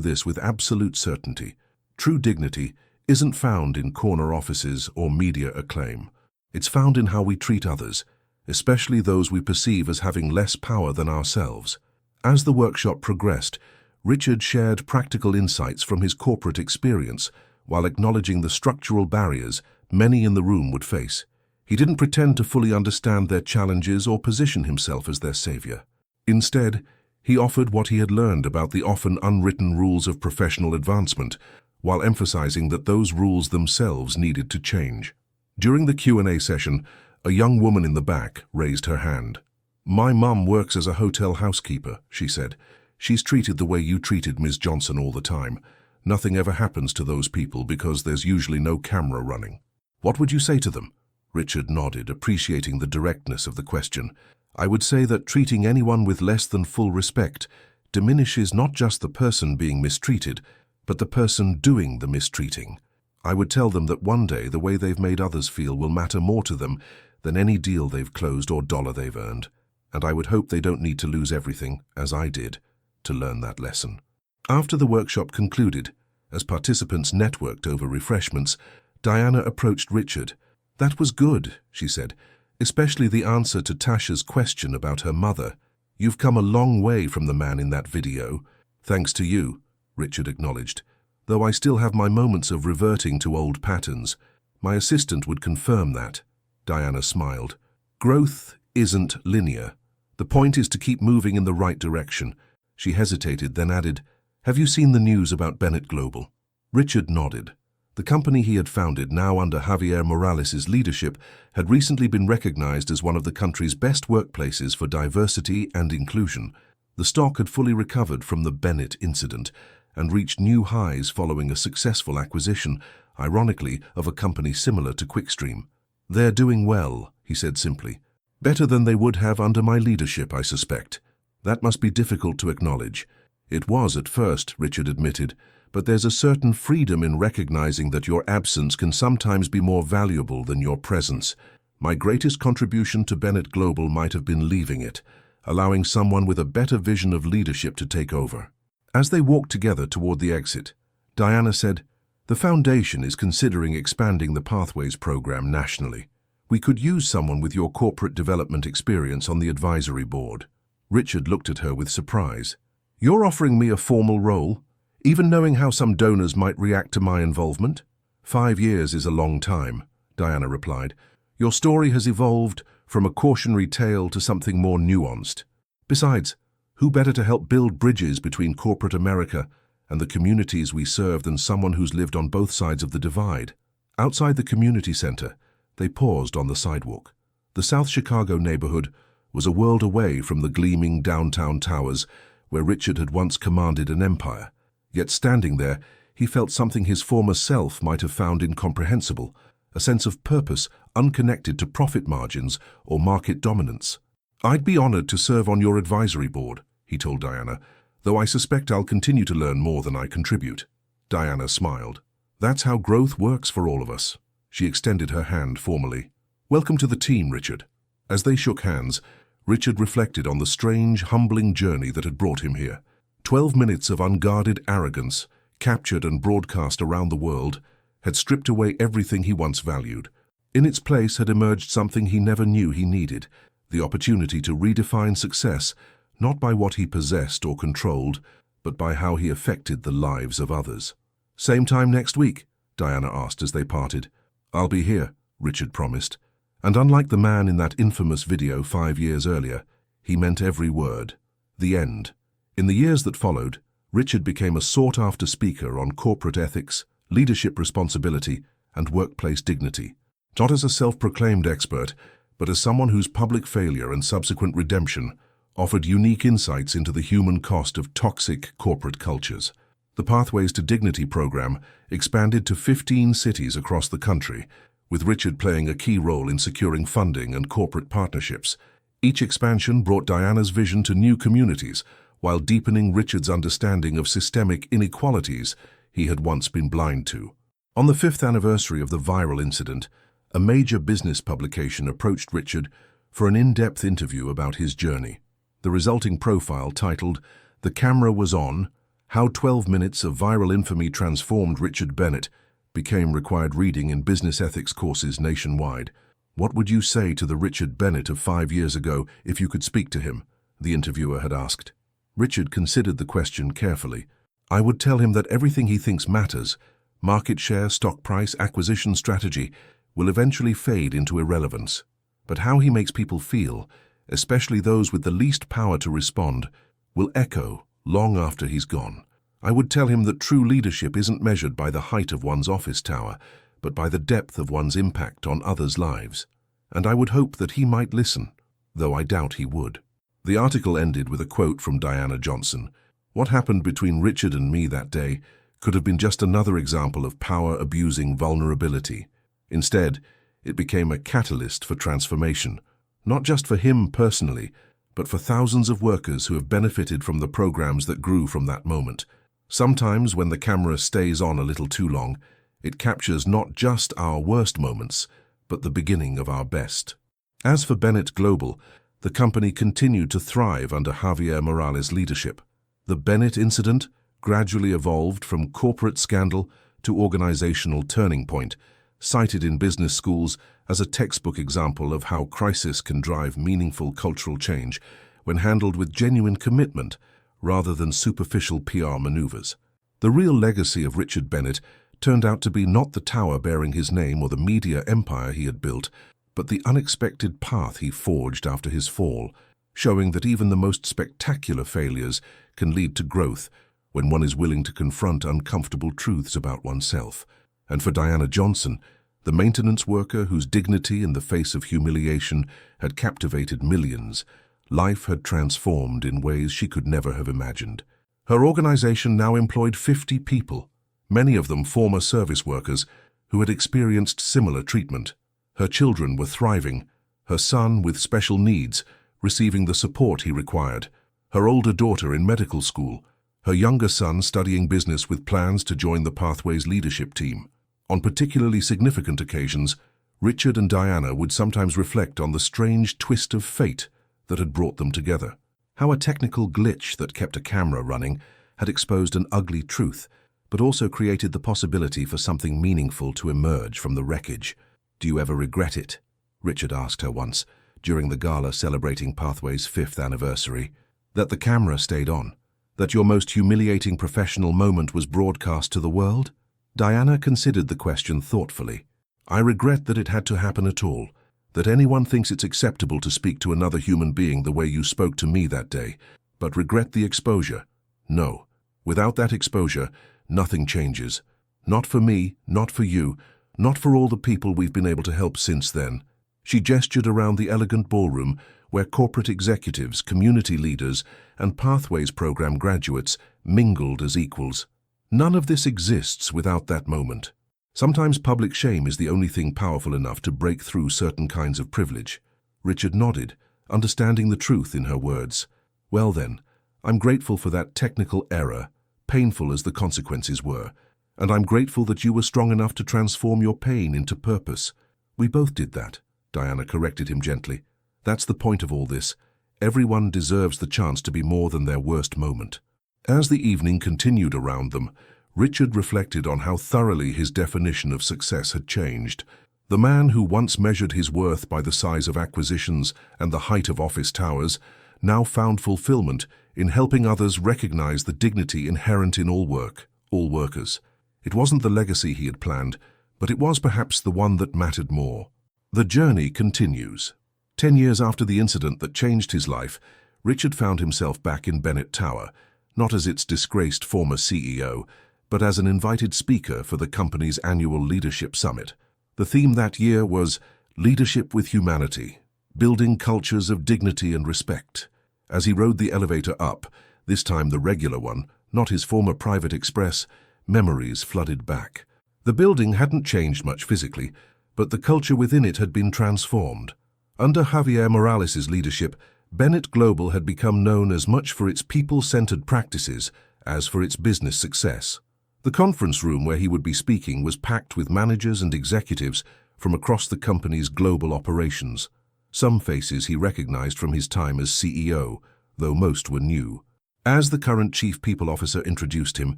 Speaker 1: this with absolute certainty. True dignity isn't found in corner offices or media acclaim. It's found in how we treat others, especially those we perceive as having less power than ourselves." As the workshop progressed, Richard shared practical insights from his corporate experience while acknowledging the structural barriers many in the room would face. He didn't pretend to fully understand their challenges or position himself as their savior. Instead, he offered what he had learned about the often unwritten rules of professional advancement, while emphasizing that those rules themselves needed to change. During the Q&A session, a young woman in the back raised her hand. "My mum works as a hotel housekeeper," she said. "She's treated the way you treated Ms. Johnson all the time. Nothing ever happens to those people because there's usually no camera running. What would you say to them?" Richard nodded, appreciating the directness of the question. "I would say that treating anyone with less than full respect diminishes not just the person being mistreated, but the person doing the mistreating. I would tell them that one day the way they've made others feel will matter more to them than any deal they've closed or dollar they've earned. And I would hope they don't need to lose everything, as I did, to learn that lesson." After the workshop concluded, as participants networked over refreshments, Diana approached Richard. "That was good," she said, "especially the answer to Tasha's question about her mother. You've come a long way from the man in that video." "Thanks to you," Richard acknowledged, "though I still have my moments of reverting to old patterns. My assistant would confirm that." Diana smiled. "Growth isn't linear. The point is to keep moving in the right direction. She hesitated, then added, "Have you seen the news about Bennett Global?" Richard nodded. The company he had founded, now under Javier Morales' leadership, had recently been recognized as one of the country's best workplaces for diversity and inclusion. The stock had fully recovered from the Bennett incident and reached new highs following a successful acquisition, ironically, of a company similar to Quickstream. "They're doing well," he said simply. "Better than they would have under my leadership, I suspect." "That must be difficult to acknowledge." "It was at first," Richard admitted, "but there's a certain freedom in recognizing that your absence can sometimes be more valuable than your presence. My greatest contribution to Bennett Global might have been leaving it, allowing someone with a better vision of leadership to take over." As they walked together toward the exit, Diana said, "The Foundation is considering expanding the Pathways program nationally. We could use someone with your corporate development experience on the advisory board." Richard looked at her with surprise. "You're offering me a formal role, even knowing how some donors might react to my involvement?" "5 years is a long time," Diana replied. "Your story has evolved from a cautionary tale to something more nuanced. Besides, who better to help build bridges between corporate America and the communities we serve than someone who's lived on both sides of the divide?" Outside the community center, they paused on the sidewalk. The South Chicago neighborhood was a world away from the gleaming downtown towers where Richard had once commanded an empire. Yet standing there, he felt something his former self might have found incomprehensible, a sense of purpose unconnected to profit margins or market dominance. "I'd be honored to serve on your advisory board," he told Diana, "though I suspect I'll continue to learn more than I contribute." Diana smiled. "That's how growth works for all of us." She extended her hand formally. "Welcome to the team, Richard." As they shook hands, Richard reflected on the strange, humbling journey that had brought him here. 12 minutes of unguarded arrogance, captured and broadcast around the world, had stripped away everything he once valued. In its place had emerged something he never knew he needed, the opportunity to redefine success, not by what he possessed or controlled, but by how he affected the lives of others. "Same time next week?" Diana asked as they parted. "I'll be here," Richard promised. And unlike the man in that infamous video 5 years earlier, he meant every word. The end. In the years that followed, Richard became a sought-after speaker on corporate ethics, leadership responsibility, and workplace dignity. Not as a self-proclaimed expert, but as someone whose public failure and subsequent redemption offered unique insights into the human cost of toxic corporate cultures. The Pathways to Dignity program expanded to 15 cities across the country, with Richard playing a key role in securing funding and corporate partnerships. Each expansion brought Diana's vision to new communities, while deepening Richard's understanding of systemic inequalities he had once been blind to. On the 5th anniversary of the viral incident, a major business publication approached Richard for an in-depth interview about his journey. The resulting profile, titled "The Camera Was On: How 12 Minutes of Viral Infamy Transformed Richard Bennett," became required reading in business ethics courses nationwide. "What would you say to the Richard Bennett of 5 years ago if you could speak to him?" the interviewer had asked. Richard considered the question carefully. "I would tell him that everything he thinks matters, market share, stock price, acquisition strategy, will eventually fade into irrelevance. But how he makes people feel, especially those with the least power to respond, will echo long after he's gone. I would tell him that true leadership isn't measured by the height of one's office tower, but by the depth of one's impact on others' lives. And I would hope that he might listen, though I doubt he would." The article ended with a quote from Diana Johnson. "What happened between Richard and me that day could have been just another example of power-abusing vulnerability. Instead, it became a catalyst for transformation, not just for him personally, but for thousands of workers who have benefited from the programs that grew from that moment. Sometimes, when the camera stays on a little too long, it captures not just our worst moments, but the beginning of our best." As for Bennett Global, the company continued to thrive under Javier Morales' leadership. The Bennett incident gradually evolved from corporate scandal to organizational turning point, cited in business schools as a textbook example of how crisis can drive meaningful cultural change when handled with genuine commitment rather than superficial PR maneuvers. The real legacy of Richard Bennett turned out to be not the tower bearing his name or the media empire he had built, but the unexpected path he forged after his fall, showing that even the most spectacular failures can lead to growth when one is willing to confront uncomfortable truths about oneself. And for Diana Johnson, the maintenance worker whose dignity in the face of humiliation had captivated millions, life had transformed in ways she could never have imagined. Her organization now employed 50 people, many of them former service workers who had experienced similar treatment. Her children were thriving, her son with special needs receiving the support he required, her older daughter in medical school, her younger son studying business with plans to join the Pathways leadership team. On particularly significant occasions, Richard and Diana would sometimes reflect on the strange twist of fate that had brought them together. How a technical glitch that kept a camera running had exposed an ugly truth, but also created the possibility for something meaningful to emerge from the wreckage. "Do you ever regret it?" Richard asked her once, during the gala celebrating Pathways' 5th anniversary. "That the camera stayed on? That your most humiliating professional moment was broadcast to the world?" Diana considered the question thoughtfully. "I regret that it had to happen at all, that anyone thinks it's acceptable to speak to another human being the way you spoke to me that day, but regret the exposure? No. Without that exposure, nothing changes. Not for me, not for you, not for all the people we've been able to help since then." She gestured around the elegant ballroom where corporate executives, community leaders, and Pathways program graduates mingled as equals. None of this exists without that moment. Sometimes public shame is the only thing powerful enough to break through certain kinds of privilege. Richard nodded, understanding the truth in her words. "Well then, I'm grateful for that technical error, painful as the consequences were, and I'm grateful that you were strong enough to transform your pain into purpose." "We both did that," Diana corrected him gently. "That's the point of all this. Everyone deserves the chance to be more than their worst moment." As the evening continued around them, Richard reflected on how thoroughly his definition of success had changed. The man who once measured his worth by the size of acquisitions and the height of office towers now found fulfillment in helping others recognize the dignity inherent in all work, all workers. It wasn't the legacy he had planned, but it was perhaps the one that mattered more. The journey continues. 10 years after the incident that changed his life, Richard found himself back in Bennett Tower, not as its disgraced former CEO, but as an invited speaker for the company's annual leadership summit. The theme that year was Leadership with Humanity, Building Cultures of Dignity and Respect. As he rode the elevator up, this time the regular one, not his former private express, memories flooded back. The building hadn't changed much physically, but the culture within it had been transformed. Under Javier Morales' leadership, Bennett Global had become known as much for its people-centered practices as for its business success. The conference room where he would be speaking was packed with managers and executives from across the company's global operations. Some faces he recognized from his time as CEO, though most were new. As the current chief people officer introduced him,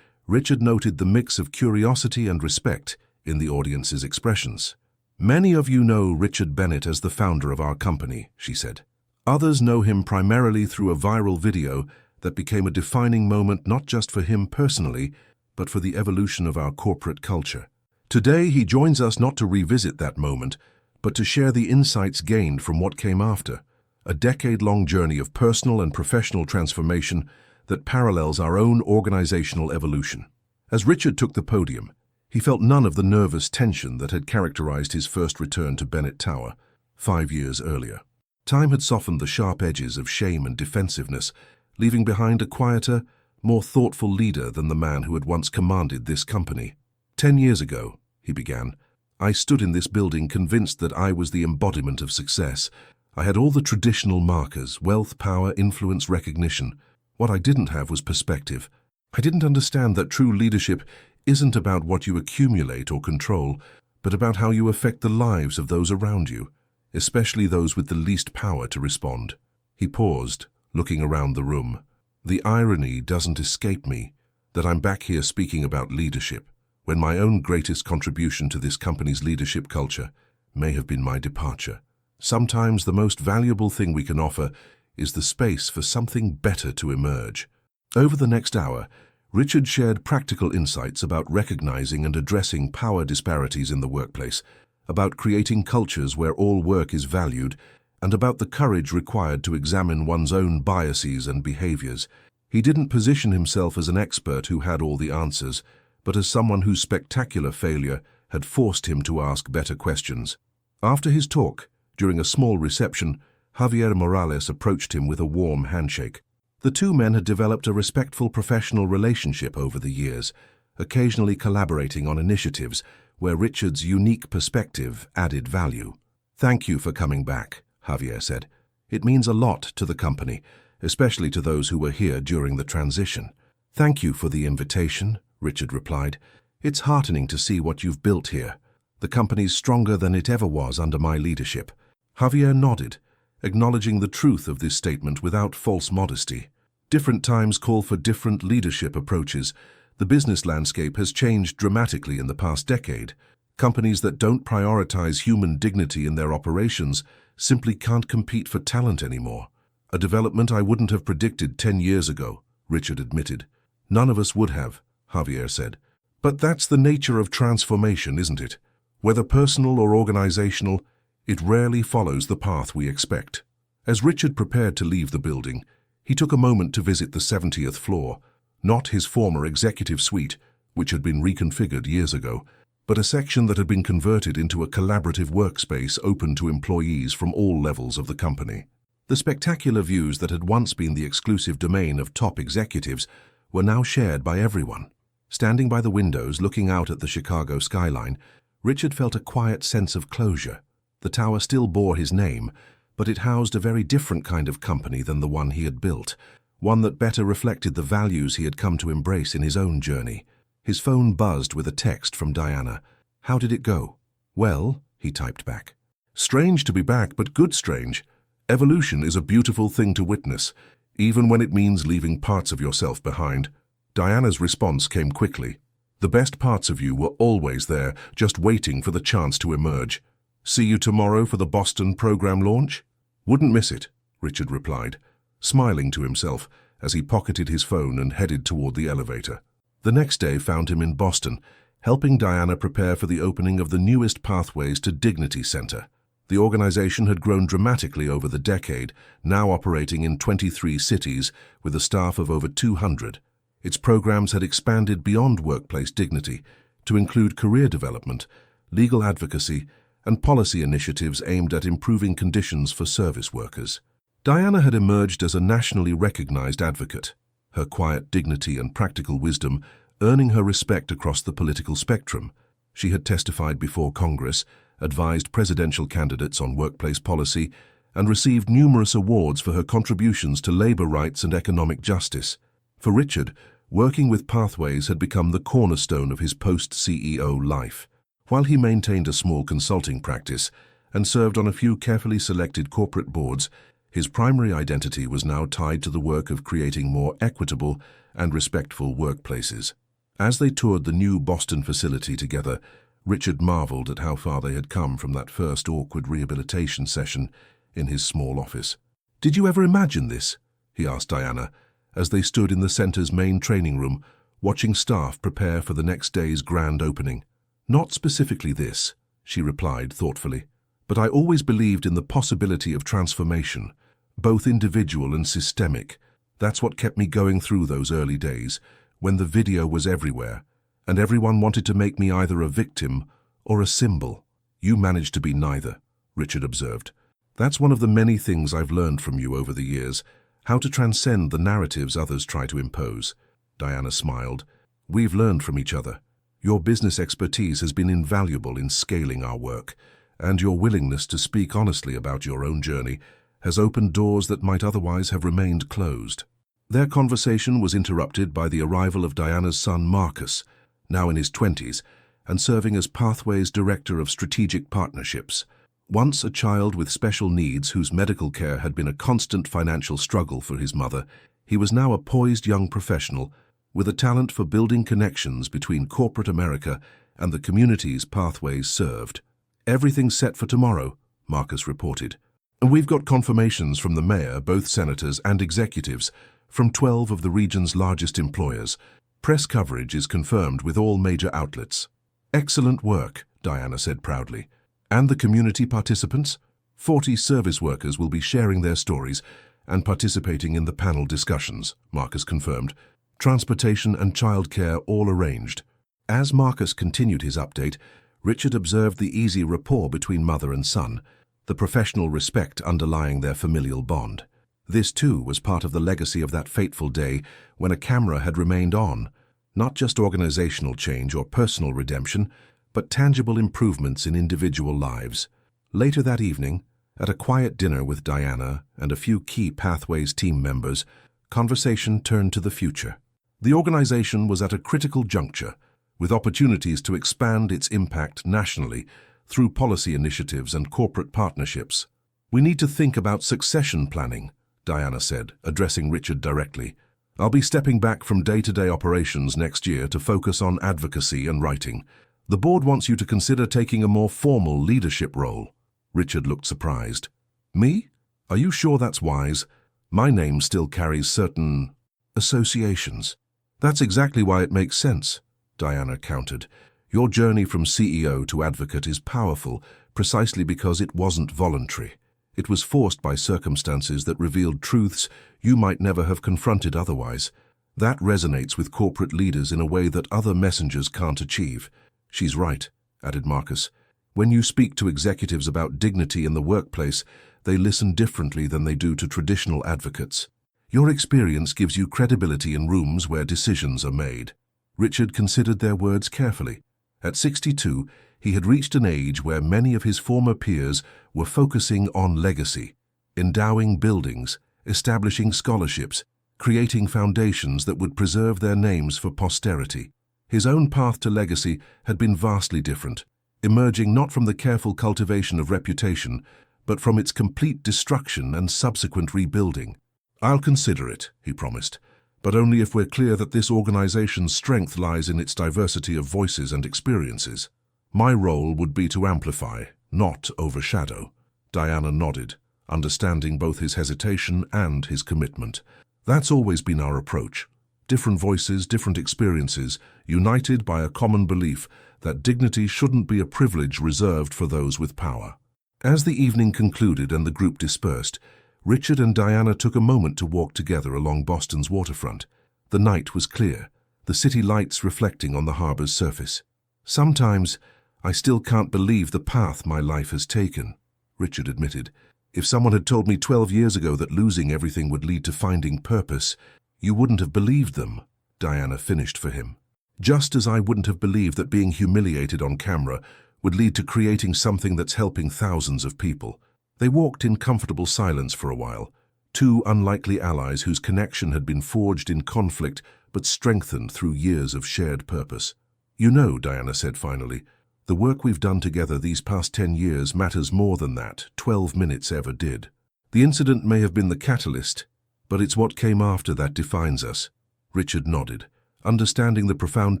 Speaker 1: Richard noted the mix of curiosity and respect in the audience's expressions. "Many of you know Richard Bennett as the founder of our company," she said. "Others know him primarily through a viral video that became a defining moment not just for him personally, but for the evolution of our corporate culture. Today he joins us not to revisit that moment, but to share the insights gained from what came after, a decade-long journey of personal and professional transformation that parallels our own organizational evolution." As Richard took the podium, he felt none of the nervous tension that had characterized his first return to Bennett Tower 5 years earlier. Time had softened the sharp edges of shame and defensiveness, leaving behind a quieter, more thoughtful leader than the man who had once commanded this company. 10 years ago, he began, I stood in this building convinced that I was the embodiment of success. I had all the traditional markers, wealth, power, influence, recognition. What I didn't have was perspective. I didn't understand that true leadership isn't about what you accumulate or control, but about how you affect the lives of those around you, especially those with the least power to respond. He paused, looking around the room. The irony doesn't escape me that I'm back here speaking about leadership, when my own greatest contribution to this company's leadership culture may have been my departure. Sometimes the most valuable thing we can offer is the space for something better to emerge. Over the next hour, Richard shared practical insights about recognizing and addressing power disparities in the workplace, about creating cultures where all work is valued, and about the courage required to examine one's own biases and behaviors. He didn't position himself as an expert who had all the answers, but as someone whose spectacular failure had forced him to ask better questions. After his talk, during a small reception, Javier Morales approached him with a warm handshake. The two men had developed a respectful professional relationship over the years, occasionally collaborating on initiatives where Richard's unique perspective added value. "Thank you for coming back," Javier said. "It means a lot to the company, especially to those who were here during the transition." "Thank you for the invitation," Richard replied. "It's heartening to see what you've built here. The company's stronger than it ever was under my leadership." Javier nodded, acknowledging the truth of this statement without false modesty. Different times call for different leadership approaches. The business landscape has changed dramatically in the past decade. Companies that don't prioritize human dignity in their operations simply can't compete for talent anymore. "A development I wouldn't have predicted 10 years ago," Richard admitted. "None of us would have," Javier said. "But that's the nature of transformation, isn't it? Whether personal or organizational, it rarely follows the path we expect." As Richard prepared to leave the building, he took a moment to visit the 70th floor, not his former executive suite, which had been reconfigured years ago, but a section that had been converted into a collaborative workspace open to employees from all levels of the company. The spectacular views that had once been the exclusive domain of top executives were now shared by everyone. Standing by the windows looking out at the Chicago skyline, Richard felt a quiet sense of closure. The tower still bore his name, but it housed a very different kind of company than the one he had built, one that better reflected the values he had come to embrace in his own journey. His phone buzzed with a text from Diana. "How did it go?" "Well," he typed back. "Strange to be back, but good strange. Evolution is a beautiful thing to witness, even when it means leaving parts of yourself behind." Diana's response came quickly. "The best parts of you were always there, just waiting for the chance to emerge. See you tomorrow for the Boston program launch?" "Wouldn't miss it," Richard replied, smiling to himself as he pocketed his phone and headed toward the elevator. The next day found him in Boston, helping Diana prepare for the opening of the newest Pathways to Dignity Center. The organization had grown dramatically over the decade, now operating in 23 cities with a staff of over 200. Its programs had expanded beyond workplace dignity to include career development, legal advocacy, and policy initiatives aimed at improving conditions for service workers. Diana had emerged as a nationally recognized advocate, her quiet dignity and practical wisdom earning her respect across the political spectrum. She had testified before Congress, advised presidential candidates on workplace policy, and received numerous awards for her contributions to labor rights and economic justice. For Richard, working with Pathways had become the cornerstone of his post-CEO life. While he maintained a small consulting practice and served on a few carefully selected corporate boards, his primary identity was now tied to the work of creating more equitable and respectful workplaces. As they toured the new Boston facility together, Richard marveled at how far they had come from that first awkward rehabilitation session in his small office. "Did you ever imagine this?" he asked Diana, as they stood in the center's main training room, watching staff prepare for the next day's grand opening. "Not specifically this," she replied thoughtfully, "but I always believed in the possibility of transformation, both individual and systemic. That's what kept me going through those early days, when the video was everywhere, and everyone wanted to make me either a victim or a symbol." "You managed to be neither," Richard observed. "That's one of the many things I've learned from you over the years, how to transcend the narratives others try to impose." Diana smiled. "We've learned from each other. Your business expertise has been invaluable in scaling our work, and your willingness to speak honestly about your own journey has opened doors that might otherwise have remained closed." Their conversation was interrupted by the arrival of Diana's son Marcus, now in his 20s, and serving as Pathways Director of Strategic Partnerships. Once a child with special needs whose medical care had been a constant financial struggle for his mother, he was now a poised young professional with a talent for building connections between corporate America and the communities Pathways served. "Everything's set for tomorrow," Marcus reported. "And we've got confirmations from the mayor, both senators and executives, from 12 of the region's largest employers. Press coverage is confirmed with all major outlets." "Excellent work," Diana said proudly. "And the community participants?" 40 service workers will be sharing their stories and participating in the panel discussions, Marcus confirmed. Transportation and childcare all arranged. As Marcus continued his update, Richard observed the easy rapport between mother and son, the professional respect underlying their familial bond. This, too, was part of the legacy of that fateful day when a camera had remained on, not just organizational change or personal redemption, but tangible improvements in individual lives. Later that evening, at a quiet dinner with Diana and a few key Pathways team members, conversation turned to the future. The organization was at a critical juncture, with opportunities to expand its impact nationally through policy initiatives and corporate partnerships. "We need to think about succession planning," Diana said, addressing Richard directly. "I'll be stepping back from day-to-day operations next year to focus on advocacy and writing. The board wants you to consider taking a more formal leadership role." Richard looked surprised. "Me? Are you sure that's wise? My name still carries certain associations." "That's exactly why it makes sense," Diana countered. "Your journey from CEO to advocate is powerful precisely because it wasn't voluntary. It was forced by circumstances that revealed truths you might never have confronted otherwise. That resonates with corporate leaders in a way that other messengers can't achieve." "She's right," added Marcus. "When you speak to executives about dignity in the workplace, they listen differently than they do to traditional advocates. Your experience gives you credibility in rooms where decisions are made." Richard considered their words carefully. At 62, he had reached an age where many of his former peers were focusing on legacy, endowing buildings, establishing scholarships, creating foundations that would preserve their names for posterity. His own path to legacy had been vastly different, emerging not from the careful cultivation of reputation, but from its complete destruction and subsequent rebuilding. "I'll consider it," he promised, "but only if we're clear that this organization's strength lies in its diversity of voices and experiences. My role would be to amplify, not overshadow." Diana nodded, understanding both his hesitation and his commitment. "That's always been our approach. Different voices, different experiences, united by a common belief that dignity shouldn't be a privilege reserved for those with power." As the evening concluded and the group dispersed, Richard and Diana took a moment to walk together along Boston's waterfront. The night was clear, the city lights reflecting on the harbor's surface. "Sometimes I still can't believe the path my life has taken," Richard admitted. "If someone had told me 12 years ago that losing everything would lead to finding purpose, you wouldn't have believed them," Diana finished for him. "Just as I wouldn't have believed that being humiliated on camera would lead to creating something that's helping thousands of people." They walked in comfortable silence for a while, two unlikely allies whose connection had been forged in conflict but strengthened through years of shared purpose. "You know," Diana said finally, "the work we've done together these past 10 years matters more than that 12 minutes ever did. The incident may have been the catalyst, but it's what came after that defines us." Richard nodded, understanding the profound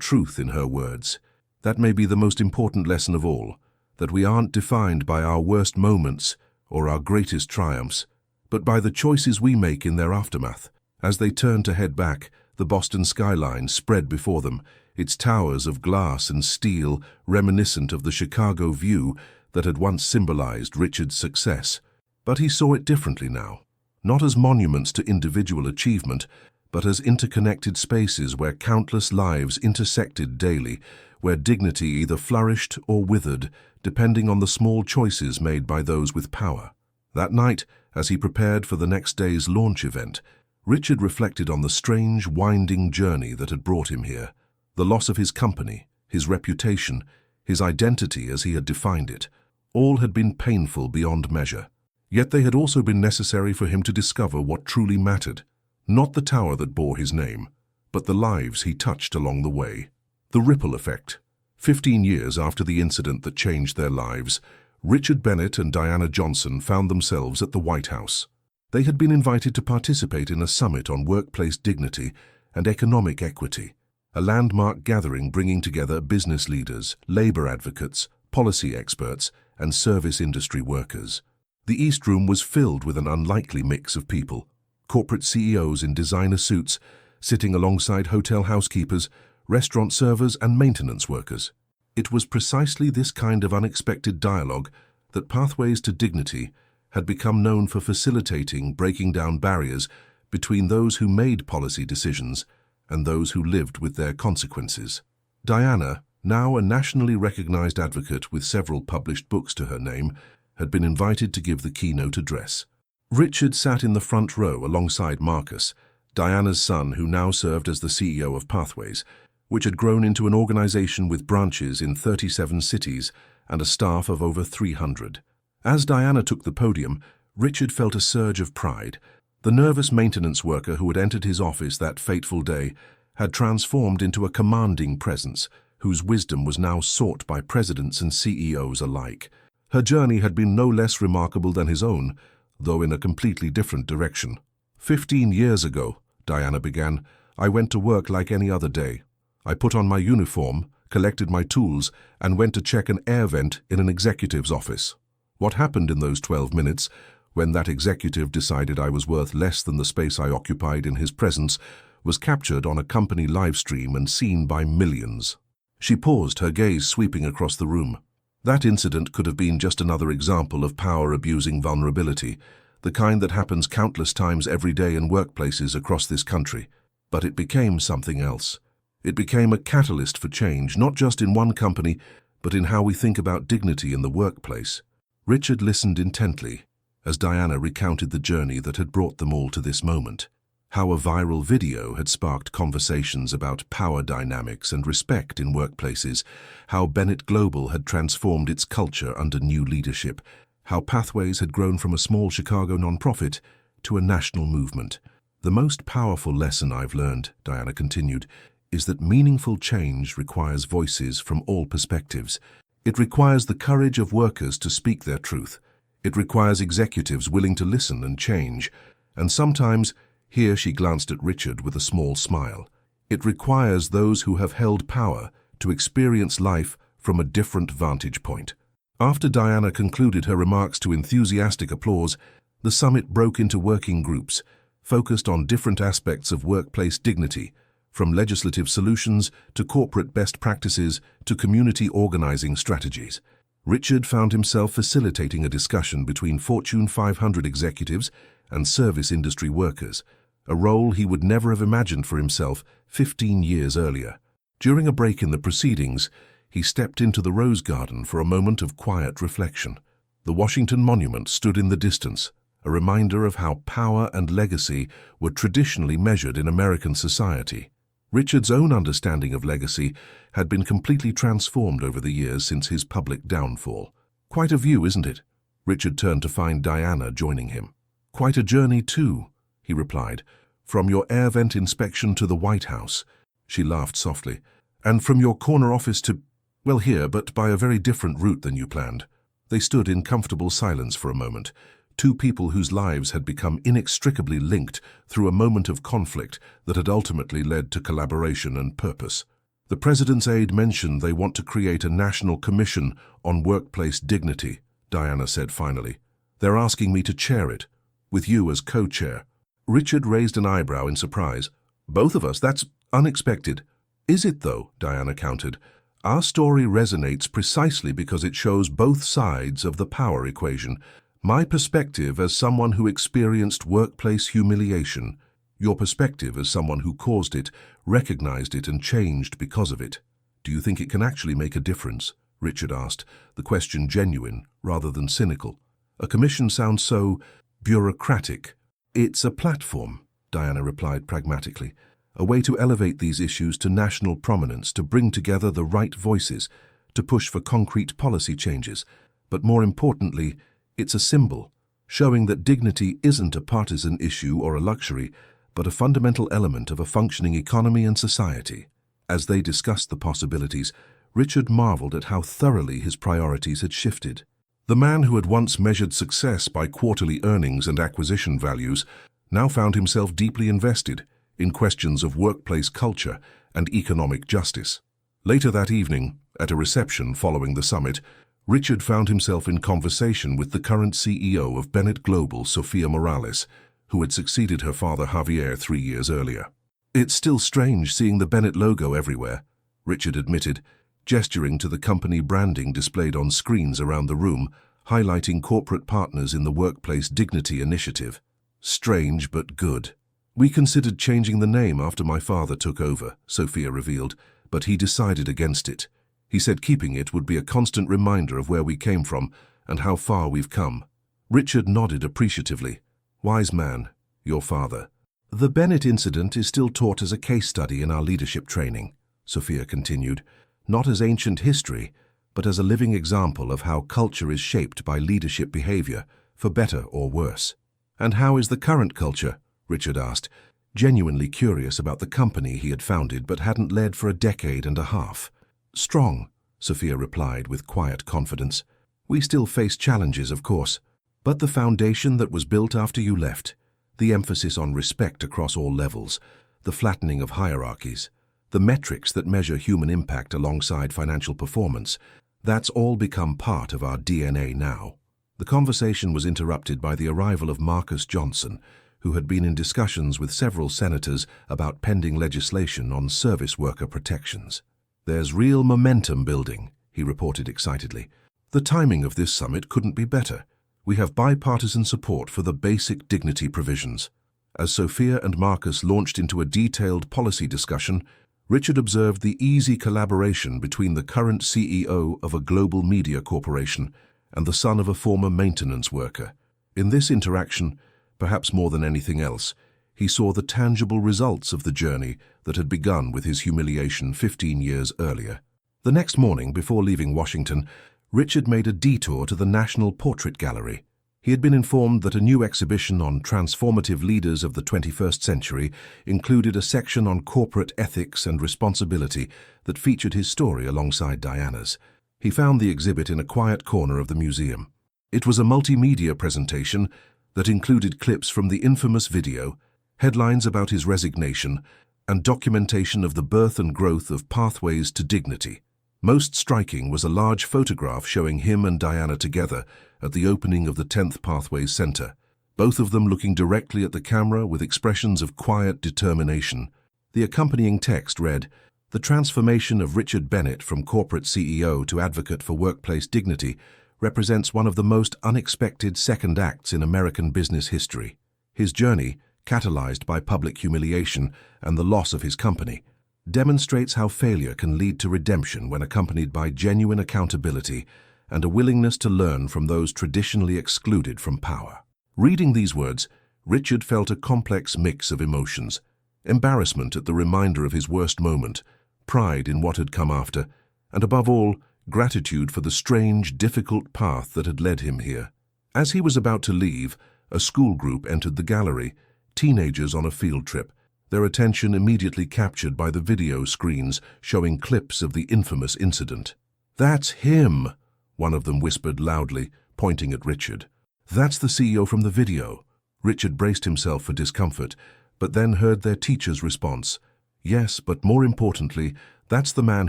Speaker 1: truth in her words. That may be the most important lesson of all, that we aren't defined by our worst moments or our greatest triumphs, but by the choices we make in their aftermath. As they turned to head back, the Boston skyline spread before them, its towers of glass and steel reminiscent of the Chicago view that had once symbolized Richard's success. But he saw it differently now, not as monuments to individual achievement, but as interconnected spaces where countless lives intersected daily, where dignity either flourished or withered, depending on the small choices made by those with power. That night, as he prepared for the next day's launch event, Richard reflected on the strange, winding journey that had brought him here. The loss of his company, his reputation, his identity as he had defined it, all had been painful beyond measure. Yet they had also been necessary for him to discover what truly mattered. Not the tower that bore his name, but the lives he touched along the way. The ripple effect. 15 years after the incident that changed their lives, Richard Bennett and Diana Johnson found themselves at the White House. They had been invited to participate in a summit on workplace dignity and economic equity, a landmark gathering bringing together business leaders, labor advocates, policy experts, and service industry workers. The East Room was filled with an unlikely mix of people, corporate CEOs in designer suits, sitting alongside hotel housekeepers, restaurant servers, and maintenance workers. It was precisely this kind of unexpected dialogue that Pathways to Dignity had become known for facilitating breaking down barriers between those who made policy decisions and those who lived with their consequences. Diana, now a nationally recognized advocate with several published books to her name, had been invited to give the keynote address. Richard sat in the front row alongside Marcus, Diana's son, who now served as the CEO of Pathways, which had grown into an organization with branches in 37 cities and a staff of over 300. As Diana took the podium, Richard felt a surge of pride. The nervous maintenance worker who had entered his office that fateful day had transformed into a commanding presence, whose wisdom was now sought by presidents and CEOs alike. Her journey had been no less remarkable than his own, though in a completely different direction. 15 years ago, Diana began, I went to work like any other day. I put on my uniform, collected my tools, and went to check an air vent in an executive's office. What happened in those 12 minutes, when that executive decided I was worth less than the space I occupied in his presence, was captured on a company livestream and seen by millions. She paused, her gaze sweeping across the room. That incident could have been just another example of power-abusing vulnerability, the kind that happens countless times every day in workplaces across this country. But it became something else. It became a catalyst for change, not just in one company, but in how we think about dignity in the workplace. Richard listened intently as Diana recounted the journey that had brought them all to this moment. How a viral video had sparked conversations about power dynamics and respect in workplaces, how Bennett Global had transformed its culture under new leadership, how Pathways had grown from a small Chicago nonprofit to a national movement. The most powerful lesson I've learned, Diana continued, is that meaningful change requires voices from all perspectives. It requires the courage of workers to speak their truth. It requires executives willing to listen and change. And sometimes, here she glanced at Richard with a small smile, it requires those who have held power to experience life from a different vantage point. After Diana concluded her remarks to enthusiastic applause, the summit broke into working groups, focused on different aspects of workplace dignity, from legislative solutions to corporate best practices to community organizing strategies. Richard found himself facilitating a discussion between Fortune 500 executives and service industry workers, a role he would never have imagined for himself 15 years earlier. During a break in the proceedings, he stepped into the Rose Garden for a moment of quiet reflection. The Washington Monument stood in the distance, a reminder of how power and legacy were traditionally measured in American society. Richard's own understanding of legacy had been completely transformed over the years since his public downfall. Quite a view, isn't it? Richard turned to find Diana joining him. Quite a journey, too, he replied. From your air vent inspection to the White House. She laughed softly. And from your corner office to, well, here, but by a very different route than you planned. They stood in comfortable silence for a moment, two people whose lives had become inextricably linked through a moment of conflict that had ultimately led to collaboration and purpose. The president's aide mentioned they want to create a national commission on workplace dignity, Diana said finally. They're asking me to chair it, with you as co-chair. Richard raised an eyebrow in surprise. Both of us? That's unexpected. Is it, though? Diana countered. Our story resonates precisely because it shows both sides of the power equation. My perspective as someone who experienced workplace humiliation, your perspective as someone who caused it, recognized it and changed because of it. Do you think it can actually make a difference? Richard asked, the question genuine rather than cynical. A commission sounds so bureaucratic. It's a platform, Diana replied pragmatically. A way to elevate these issues to national prominence, to bring together the right voices, to push for concrete policy changes. But more importantly, it's a symbol, showing that dignity isn't a partisan issue or a luxury, but a fundamental element of a functioning economy and society. As they discussed the possibilities, Richard marveled at how thoroughly his priorities had shifted. The man who had once measured success by quarterly earnings and acquisition values now found himself deeply invested in questions of workplace culture and economic justice. Later that evening, at a reception following the summit, Richard found himself in conversation with the current CEO of Bennett Global, Sophia Morales, who had succeeded her father Javier 3 years earlier. It's still strange seeing the Bennett logo everywhere, Richard admitted, gesturing to the company branding displayed on screens around the room, highlighting corporate partners in the Workplace Dignity Initiative. Strange but good. We considered changing the name after my father took over, Sophia revealed, but he decided against it. He said keeping it would be a constant reminder of where we came from and how far we've come. Richard nodded appreciatively. Wise man, your father. The Bennett incident is still taught as a case study in our leadership training, Sophia continued, not as ancient history, but as a living example of how culture is shaped by leadership behavior, for better or worse. And how is the current culture? Richard asked, genuinely curious about the company he had founded but hadn't led for a decade and a half. Strong, Sophia replied with quiet confidence. We still face challenges, of course, but the foundation that was built after you left, the emphasis on respect across all levels, the flattening of hierarchies, the metrics that measure human impact alongside financial performance, that's all become part of our DNA now. The conversation was interrupted by the arrival of Marcus Johnson, who had been in discussions with several senators about pending legislation on service worker protections. There's real momentum building, he reported excitedly. The timing of this summit couldn't be better. We have bipartisan support for the basic dignity provisions. As Sophia and Marcus launched into a detailed policy discussion, Richard observed the easy collaboration between the current CEO of a global media corporation and the son of a former maintenance worker. In this interaction, perhaps more than anything else, he saw the tangible results of the journey that had begun with his humiliation 15 years earlier. The next morning, before leaving Washington, Richard made a detour to the National Portrait Gallery. He had been informed that a new exhibition on transformative leaders of the 21st century included a section on corporate ethics and responsibility that featured his story alongside Diana's. He found the exhibit in a quiet corner of the museum. It was a multimedia presentation that included clips from the infamous video, headlines about his resignation, and documentation of the birth and growth of Pathways to Dignity. Most striking was a large photograph showing him and Diana together at the opening of the 10th Pathways Center, both of them looking directly at the camera with expressions of quiet determination. The accompanying text read, "The transformation of Richard Bennett from corporate CEO to advocate for workplace dignity represents one of the most unexpected second acts in American business history. His journey, catalyzed by public humiliation and the loss of his company, demonstrates how failure can lead to redemption when accompanied by genuine accountability and a willingness to learn from those traditionally excluded from power." Reading these words, Richard felt a complex mix of emotions: embarrassment at the reminder of his worst moment, pride in what had come after, and above all, gratitude for the strange, difficult path that had led him here. As he was about to leave, a school group entered the gallery, teenagers on a field trip, their attention immediately captured by the video screens showing clips of the infamous incident. "That's him," one of them whispered loudly, pointing at Richard. "That's the CEO from the video." Richard braced himself for discomfort, but then heard their teacher's response. "Yes, but more importantly, that's the man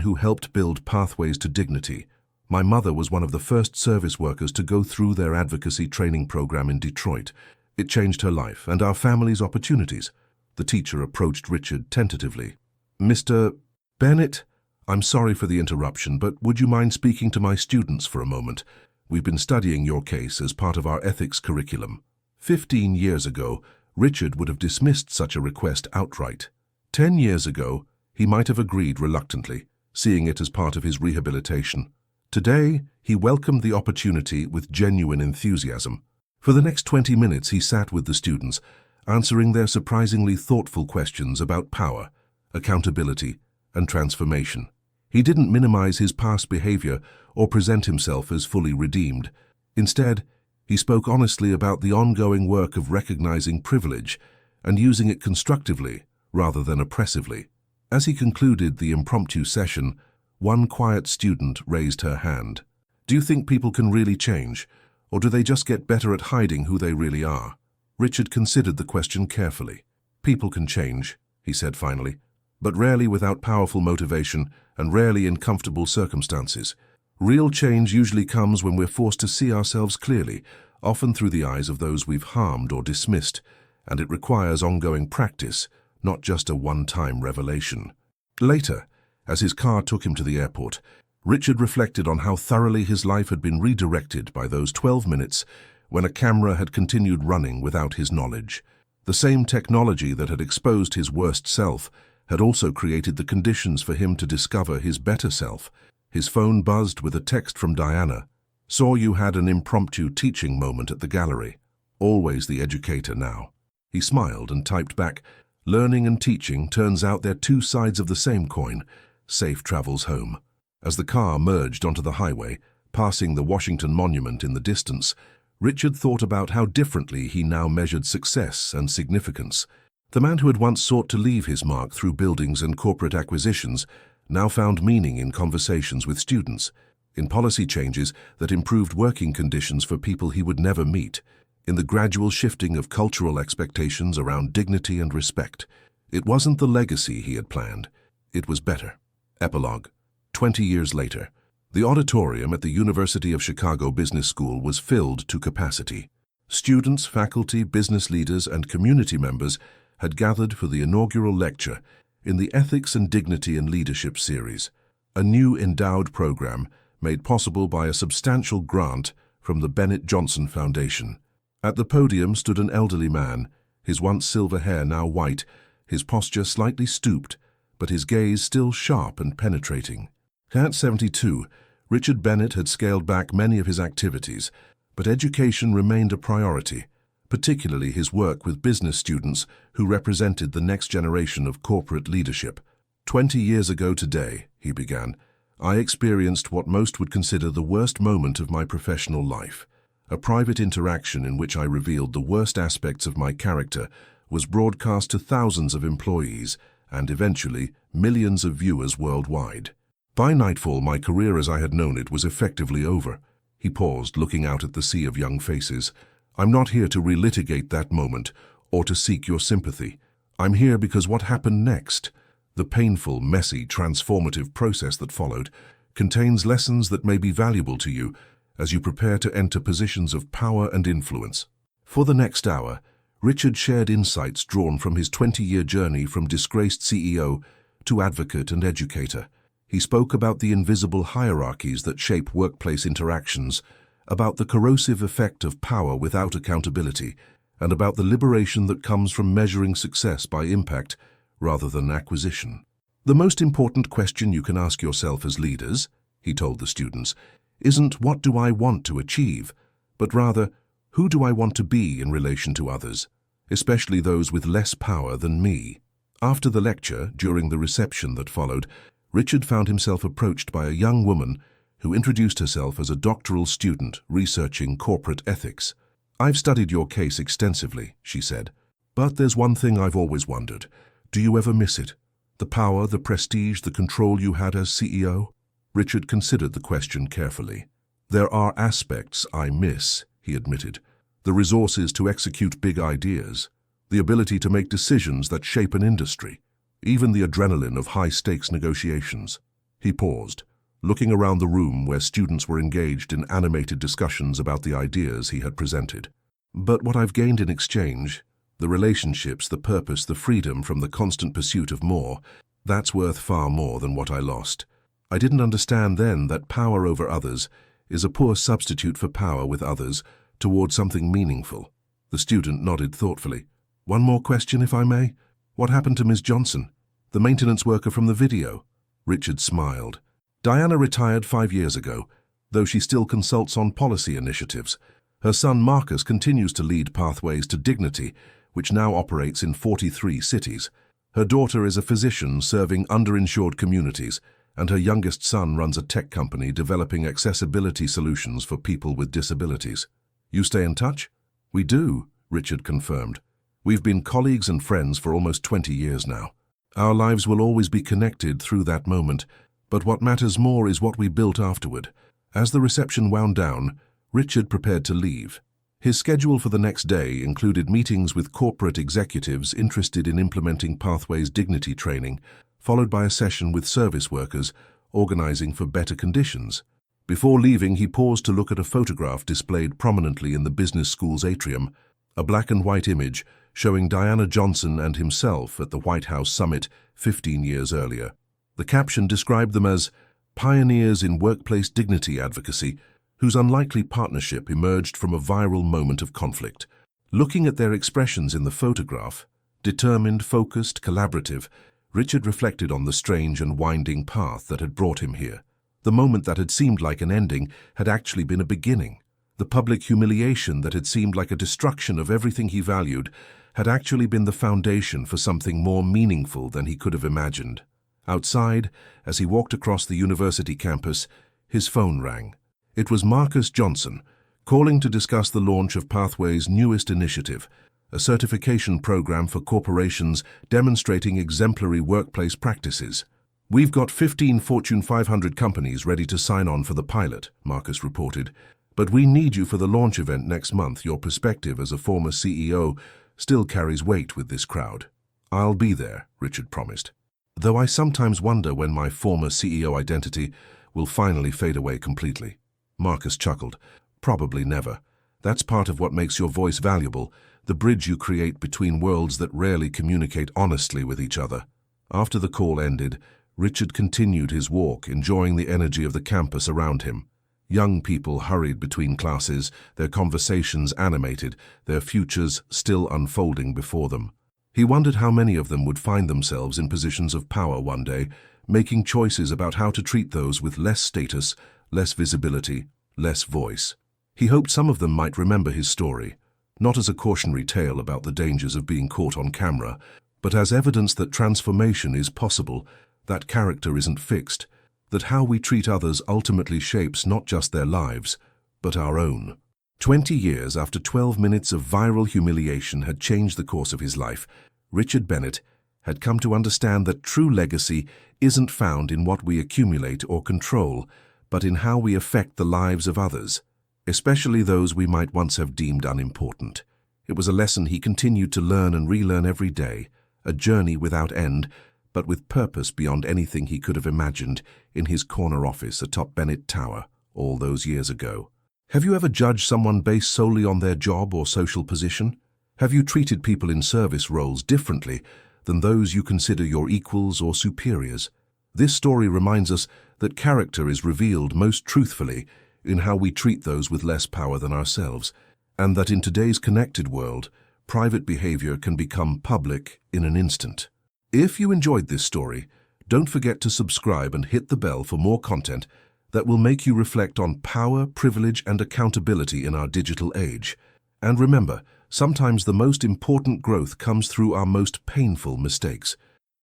Speaker 1: who helped build Pathways to Dignity. My mother was one of the first service workers to go through their advocacy training program in Detroit. It changed her life and our family's opportunities." The teacher approached Richard tentatively. "Mr. Bennett, I'm sorry for the interruption, but would you mind speaking to my students for a moment? We've been studying your case as part of our ethics curriculum." 15 years ago, Richard would have dismissed such a request outright. 10 years ago, he might have agreed reluctantly, seeing it as part of his rehabilitation. Today, he welcomed the opportunity with genuine enthusiasm. For the next 20 minutes, he sat with the students, answering their surprisingly thoughtful questions about power, accountability, and transformation. He didn't minimize his past behavior or present himself as fully redeemed. Instead, he spoke honestly about the ongoing work of recognizing privilege and using it constructively rather than oppressively. As he concluded the impromptu session, one quiet student raised her hand. "Do you think people can really change, or do they just get better at hiding who they really are?" Richard considered the question carefully. "People can change," he said finally, "but rarely without powerful motivation and rarely in comfortable circumstances. Real change usually comes when we're forced to see ourselves clearly, often through the eyes of those we've harmed or dismissed, and it requires ongoing practice, not just a one-time revelation." Later, as his car took him to the airport, Richard reflected on how thoroughly his life had been redirected by those 12 minutes when a camera had continued running without his knowledge. The same technology that had exposed his worst self had also created the conditions for him to discover his better self. His phone buzzed with a text from Diana. "Saw you had an impromptu teaching moment at the gallery. Always the educator now." He smiled and typed back, "Learning and teaching, turns out they're two sides of the same coin. Safe travels home." As the car merged onto the highway, passing the Washington Monument in the distance, Richard thought about how differently he now measured success and significance. The man who had once sought to leave his mark through buildings and corporate acquisitions now found meaning in conversations with students, in policy changes that improved working conditions for people he would never meet, in the gradual shifting of cultural expectations around dignity and respect. It wasn't the legacy he had planned. It was better. Epilogue. 20 years later, the auditorium at the University of Chicago Business School was filled to capacity. Students, faculty, business leaders, and community members had gathered for the inaugural lecture in the Ethics and Dignity in Leadership series, a new endowed program made possible by a substantial grant from the Bennett Johnson Foundation. At the podium stood an elderly man, his once silver hair now white, his posture slightly stooped, but his gaze still sharp and penetrating. At 72, Richard Bennett had scaled back many of his activities, but education remained a priority, particularly his work with business students who represented the next generation of corporate leadership. 20 years ago today, he began, I experienced what most would consider the worst moment of my professional life. A private interaction in which I revealed the worst aspects of my character was broadcast to thousands of employees and eventually millions of viewers worldwide. By nightfall, my career as I had known it was effectively over. He paused, looking out at the sea of young faces. I'm not here to relitigate that moment or to seek your sympathy. I'm here because what happened next, the painful, messy, transformative process that followed, contains lessons that may be valuable to you as you prepare to enter positions of power and influence. For the next hour, Richard shared insights drawn from his 20-year journey from disgraced CEO to advocate and educator. He spoke about the invisible hierarchies that shape workplace interactions, about the corrosive effect of power without accountability, and about the liberation that comes from measuring success by impact rather than acquisition. The most important question you can ask yourself as leaders, he told the students, isn't what do I want to achieve, but rather who do I want to be in relation to others, especially those with less power than me. After the lecture, during the reception that followed, Richard found himself approached by a young woman who introduced herself as a doctoral student researching corporate ethics. I've studied your case extensively, she said, but there's one thing I've always wondered. Do you ever miss it? The power, the prestige, the control you had as CEO? Richard considered the question carefully. There are aspects I miss, he admitted. The resources to execute big ideas, the ability to make decisions that shape an industry, even the adrenaline of high-stakes negotiations. He paused, looking around the room where students were engaged in animated discussions about the ideas he had presented. But what I've gained in exchange, the relationships, the purpose, the freedom from the constant pursuit of more, that's worth far more than what I lost. I didn't understand then that power over others is a poor substitute for power with others toward something meaningful. The student nodded thoughtfully. One more question, if I may. What happened to Ms. Johnson, the maintenance worker from the video? Richard smiled. Diana retired 5 years ago, though she still consults on policy initiatives. Her son Marcus continues to lead Pathways to Dignity, which now operates in 43 cities. Her daughter is a physician serving underinsured communities, and her youngest son runs a tech company developing accessibility solutions for people with disabilities. You stay in touch? We do, Richard confirmed. We've been colleagues and friends for almost 20 years now. Our lives will always be connected through that moment, but what matters more is what we built afterward. As the reception wound down, Richard prepared to leave. His schedule for the next day included meetings with corporate executives interested in implementing Pathways Dignity training, followed by a session with service workers organizing for better conditions. Before leaving, he paused to look at a photograph displayed prominently in the business school's atrium, a black and white image showing Diana Johnson and himself at the White House summit 15 years earlier. The caption described them as pioneers in workplace dignity advocacy, whose unlikely partnership emerged from a viral moment of conflict. Looking at their expressions in the photograph, determined, focused, collaborative, Richard reflected on the strange and winding path that had brought him here. The moment that had seemed like an ending had actually been a beginning. The public humiliation that had seemed like a destruction of everything he valued had actually been the foundation for something more meaningful than he could have imagined. Outside, as he walked across the university campus, his phone rang. It was Marcus Johnson, calling to discuss the launch of Pathway's newest initiative, a certification program for corporations demonstrating exemplary workplace practices. "We've got 15 Fortune 500 companies ready to sign on for the pilot," Marcus reported. "But we need you for the launch event next month. Your perspective as a former CEO still carries weight with this crowd." "I'll be there," Richard promised. "Though I sometimes wonder when my former CEO identity will finally fade away completely." Marcus chuckled. "Probably never. That's part of what makes your voice valuable, the bridge you create between worlds that rarely communicate honestly with each other." After the call ended, Richard continued his walk, enjoying the energy of the campus around him. Young people hurried between classes, their conversations animated, their futures still unfolding before them. He wondered how many of them would find themselves in positions of power one day, making choices about how to treat those with less status, less visibility, less voice. He hoped some of them might remember his story, not as a cautionary tale about the dangers of being caught on camera, but as evidence that transformation is possible, that character isn't fixed, that how we treat others ultimately shapes not just their lives, but our own. 20 years after 12 minutes of viral humiliation had changed the course of his life, Richard Bennett had come to understand that true legacy isn't found in what we accumulate or control, but in how we affect the lives of others, especially those we might once have deemed unimportant. It was a lesson he continued to learn and relearn every day, a journey without end, but with purpose beyond anything he could have imagined in his corner office atop Bennett Tower all those years ago. Have you ever judged someone based solely on their job or social position? Have you treated people in service roles differently than those you consider your equals or superiors? This story reminds us that character is revealed most truthfully in how we treat those with less power than ourselves, and that in today's connected world, private behavior can become public in an instant. If you enjoyed this story, don't forget to subscribe and hit the bell for more content that will make you reflect on power, privilege, and accountability in our digital age. And remember, sometimes the most important growth comes through our most painful mistakes.